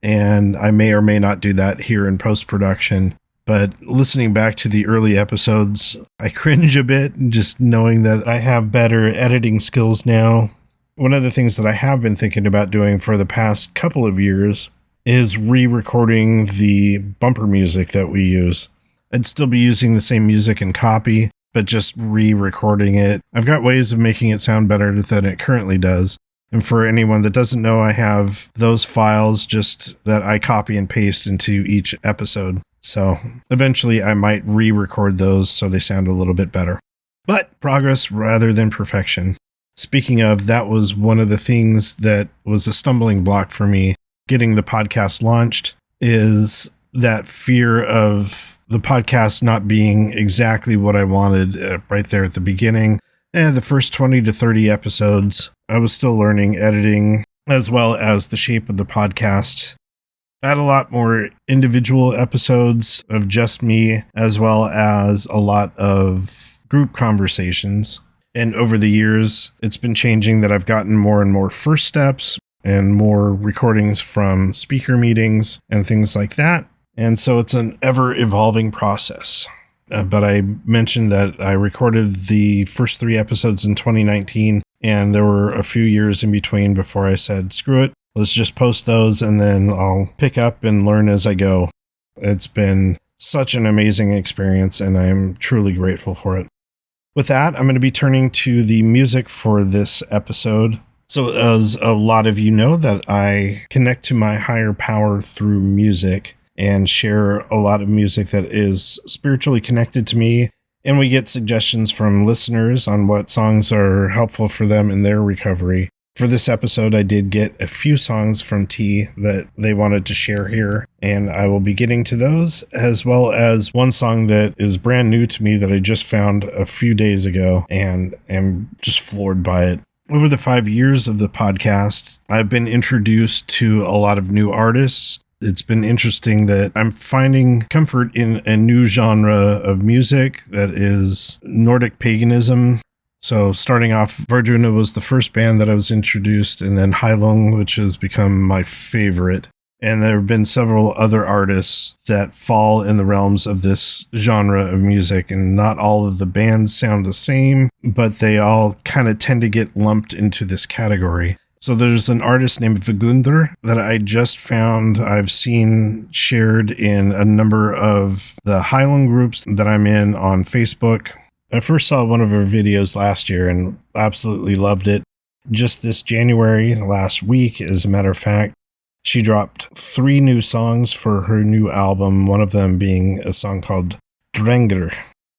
And I may or may not do that here in post-production. But listening back to the early episodes, I cringe a bit just knowing that I have better editing skills now. One of the things that I have been thinking about doing for the past couple of years is re-recording the bumper music that we use. I'd still be using the same music and copy, but just re-recording it. I've got ways of making it sound better than it currently does. And for anyone that doesn't know, I have those files just that I copy and paste into each episode. So eventually I might re-record those so they sound a little bit better. But progress rather than perfection. Speaking of, that was one of the things that was a stumbling block for me getting the podcast launched, is that fear of the podcast not being exactly what I wanted right there at the beginning. And the first 20 to 30 episodes, I was still learning editing as well as the shape of the podcast. I had a lot more individual episodes of just me, as well as a lot of group conversations. And over the years, it's been changing that I've gotten more and more first steps and more recordings from speaker meetings and things like that. And so it's an ever-evolving process. But I mentioned that I recorded the first 3 episodes in 2019, and there were a few years in between before I said, screw it, let's just post those, and then I'll pick up and learn as I go. It's been such an amazing experience, and I'm truly grateful for it. With that, I'm going to be turning to the music for this episode. So as a lot of you know, that I connect to my higher power through music and share a lot of music that is spiritually connected to me. And we get suggestions from listeners on what songs are helpful for them in their recovery. For this episode, I did get a few songs from T that they wanted to share here, and I will be getting to those, as well as one song that is brand new to me that I just found a few days ago and am just floored by it. Over the 5 years of the podcast, I've been introduced to a lot of new artists. It's been interesting that I'm finding comfort in a new genre of music that is Nordic paganism. So starting off, Vardruna was the first band that I was introduced, and then Heilung, which has become my favorite. And there have been several other artists that fall in the realms of this genre of music, and not all of the bands sound the same, but they all kind of tend to get lumped into this category. So there's an artist named Vigunder that I just found. I've seen shared in a number of the Heilung groups that I'm in on Facebook. I first saw one of her videos last year and absolutely loved it. Just this January, last week, as a matter of fact, she dropped 3 new songs for her new album, one of them being a song called Drenger.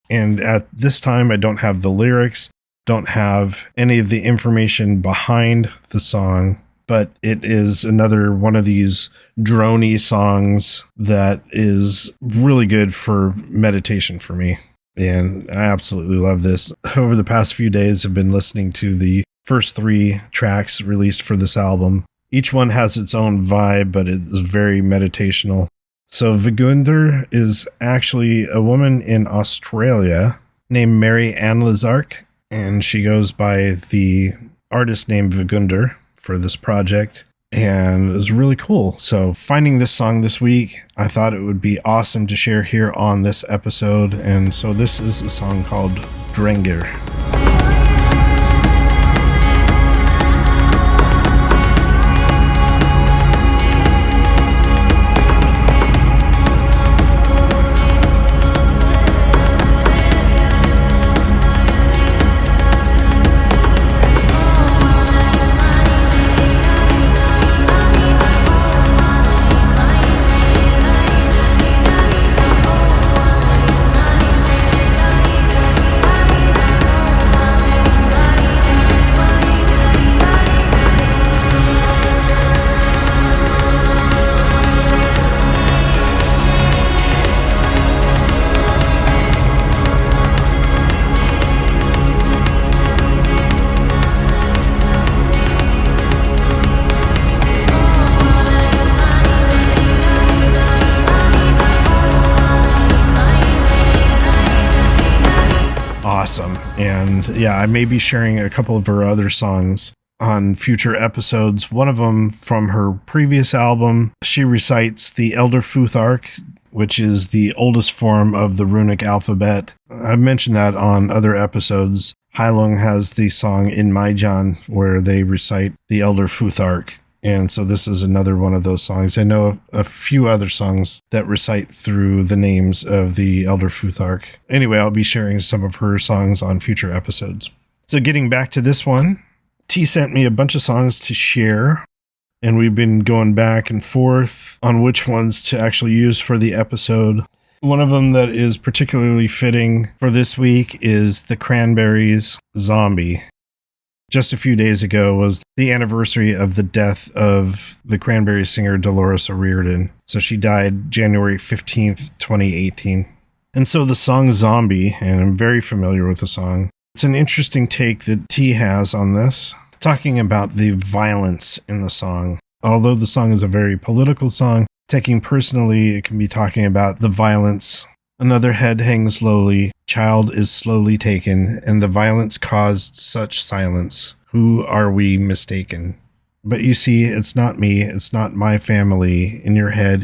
And at this time, I don't have the lyrics, don't have any of the information behind the song, but it is another one of these droney songs that is really good for meditation for me. And I absolutely love this. Over the past few days, I've been listening to the first 3 tracks released for this album. Each one has its own vibe, but it is very meditational. So Vigunder is actually a woman in Australia named Mary Ann Lazark, and she goes by the artist name Vigunder for this project, and it was really cool. So finding this song this week, I thought it would be awesome to share here on this episode, and so this is a song called Drenger. Awesome. And yeah, I may be sharing a couple of her other songs on future episodes. One of them from her previous album, she recites the Elder Futhark, which is the oldest form of the runic alphabet. I've mentioned that on other episodes. Heilung has the song In Maijan, where they recite the Elder Futhark. And so this is another one of those songs. I know a few other songs that recite through the names of the Elder Futhark. Anyway, I'll be sharing some of her songs on future episodes. So getting back to this one, T sent me a bunch of songs to share, and we've been going back and forth on which ones to actually use for the episode. One of them that is particularly fitting for this week is the Cranberries' Zombie. Just a few days ago was the anniversary of the death of the Cranberries singer Dolores O'Riordan. So she died January 15th, 2018. And so the song Zombie, and I'm very familiar with the song, it's an interesting take that T has on this, talking about the violence in the song. Although the song is a very political song, taking personally, it can be talking about the violence. Another head hangs lowly, child is slowly taken, and the violence caused such silence. Who are we mistaken? But you see, it's not me, it's not my family. In your head,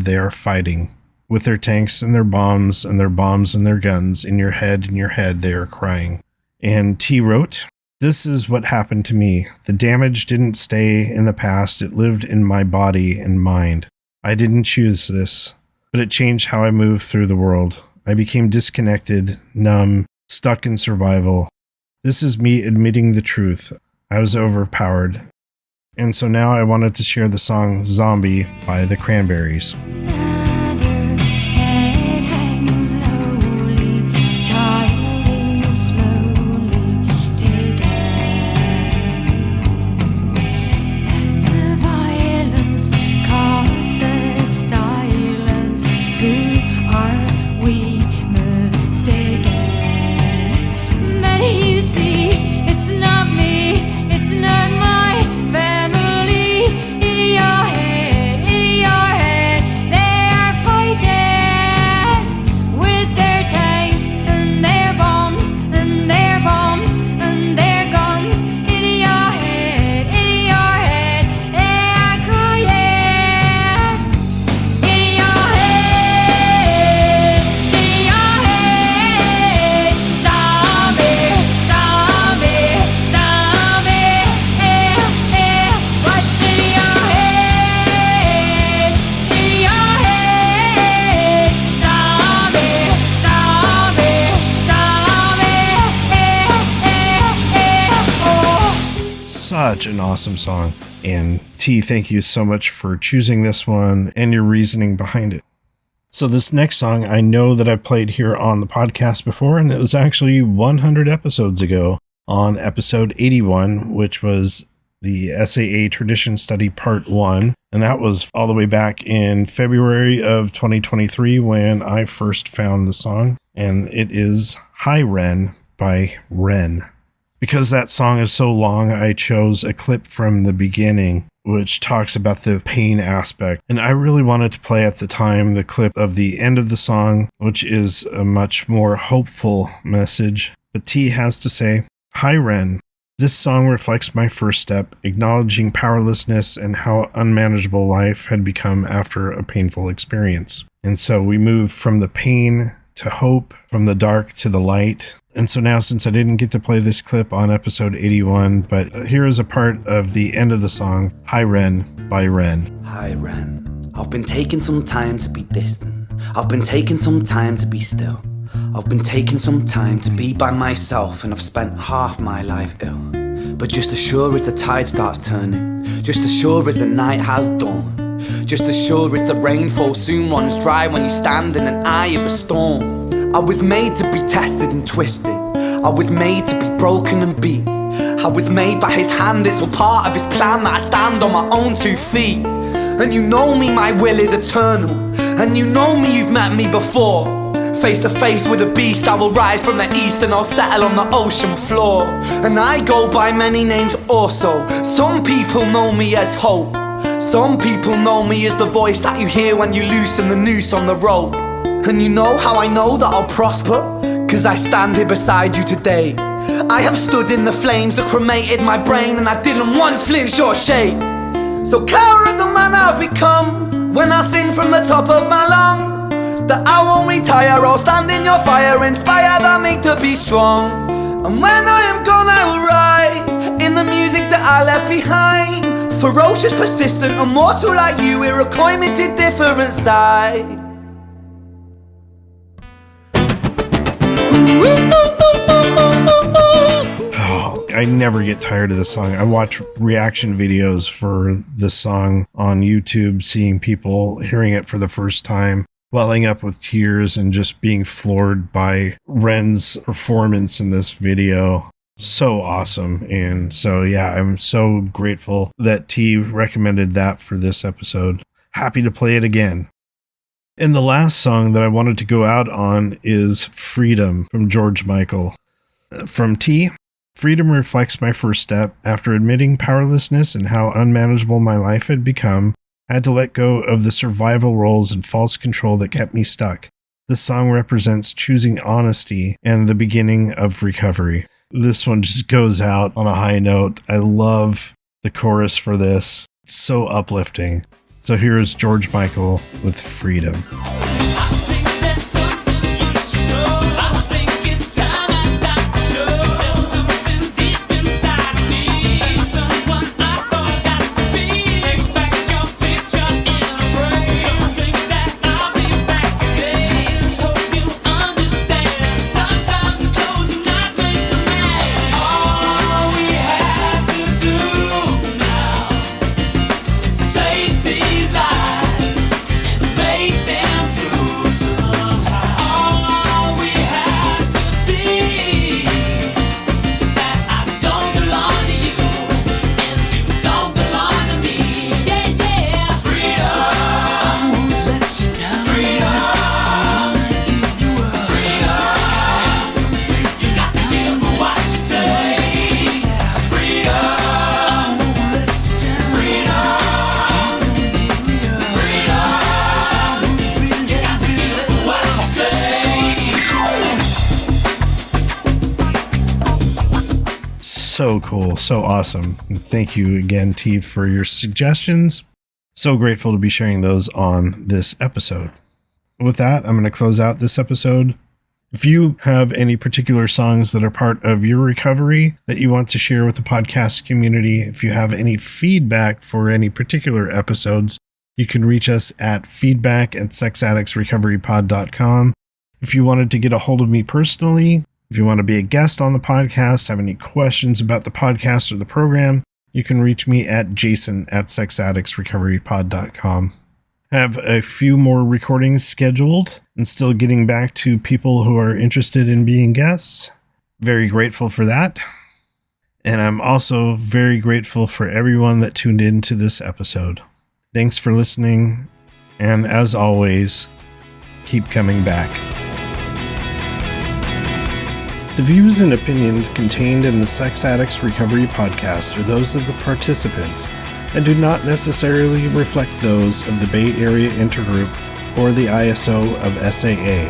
they are fighting. With their tanks and their bombs and their bombs and their guns, in your head, they are crying. And T wrote, "This is what happened to me. The damage didn't stay in the past, it lived in my body and mind. I didn't choose this, but it changed how I moved through the world. I became disconnected, numb, stuck in survival. This is me admitting the truth. I was overpowered. And so now I wanted to share the song Zombie by the Cranberries. Such an awesome song. And T, thank you so much for choosing this one and your reasoning behind it. So this next song, I know that I've played here on the podcast before, and it was actually 100 episodes ago on episode 81, which was the SAA Tradition Study Part 1. And that was all the way back in February of 2023 when I first found the song. And it is Hi Ren by Ren. Because that song is so long, I chose a clip from the beginning, which talks about the pain aspect. And I really wanted to play at the time the clip of the end of the song, which is a much more hopeful message. But T has to say, Hi Ren. This song reflects my first step, acknowledging powerlessness and how unmanageable life had become after a painful experience. And so we moved from the pain to hope, from the dark to the light. And so now, since I didn't get to play this clip on episode 81, but here is a part of the end of the song, Hi Ren by Ren. Hi Ren, I've been taking some time to be distant. I've been taking some time to be still. I've been taking some time to be by myself, and I've spent half my life ill. But just as sure as the tide starts turning, just as sure as the night has dawned, just as sure as the rainfall soon runs dry when you stand in an eye of a storm. I was made to be tested and twisted. I was made to be broken and beat. I was made by his hand, it's all part of his plan that I stand on my own 2 feet. And you know me, my will is eternal. And you know me, you've met me before. Face to face with a beast, I will rise from the east and I'll settle on the ocean floor. And I go by many names also. Some people know me as hope. Some people know me as the voice that you hear when you loosen the noose on the rope. And you know how I know that I'll prosper? 'Cause I stand here beside you today. I have stood in the flames that cremated my brain, and I didn't once flinch or shake. So care of the man I've become when I sing from the top of my lungs, that I won't retire, I'll stand in your fire, inspired by me to be strong. And when I am gone I will rise in the music that I left behind. Ferocious, persistent, immortal like you, we're a climate different side. Oh, I never get tired of this song. I watch reaction videos for this song on YouTube, seeing people hearing it for the first time, welling up with tears and just being floored by Ren's performance in this video. So awesome. And so, yeah, I'm so grateful that T recommended that for this episode. Happy to play it again. And the last song that I wanted to go out on is Freedom from George Michael. From T, freedom reflects my first step. After admitting powerlessness and how unmanageable my life had become, I had to let go of the survival roles and false control that kept me stuck. This song represents choosing honesty and the beginning of recovery. This one just goes out on a high note. I love the chorus for this. It's so uplifting. So here is George Michael with Freedom. So cool. So awesome. And thank you again, T, for your suggestions. So grateful to be sharing those on this episode. With that, I'm going to close out this episode. If you have any particular songs that are part of your recovery that you want to share with the podcast community, if you have any feedback for any particular episodes, you can reach us at feedback@sexaddictsrecoverypod.com. If you wanted to get a hold of me personally, if you want to be a guest on the podcast, have any questions about the podcast or the program, you can reach me at jason@sexaddictsrecoverypod.com. Have a few more recordings scheduled and still getting back to people who are interested in being guests. Very grateful for that. And I'm also very grateful for everyone that tuned in to this episode. Thanks for listening. And as always, keep coming back. The views and opinions contained in the Sex Addicts Recovery Podcast are those of the participants and do not necessarily reflect those of the Bay Area Intergroup or the ISO of SAA.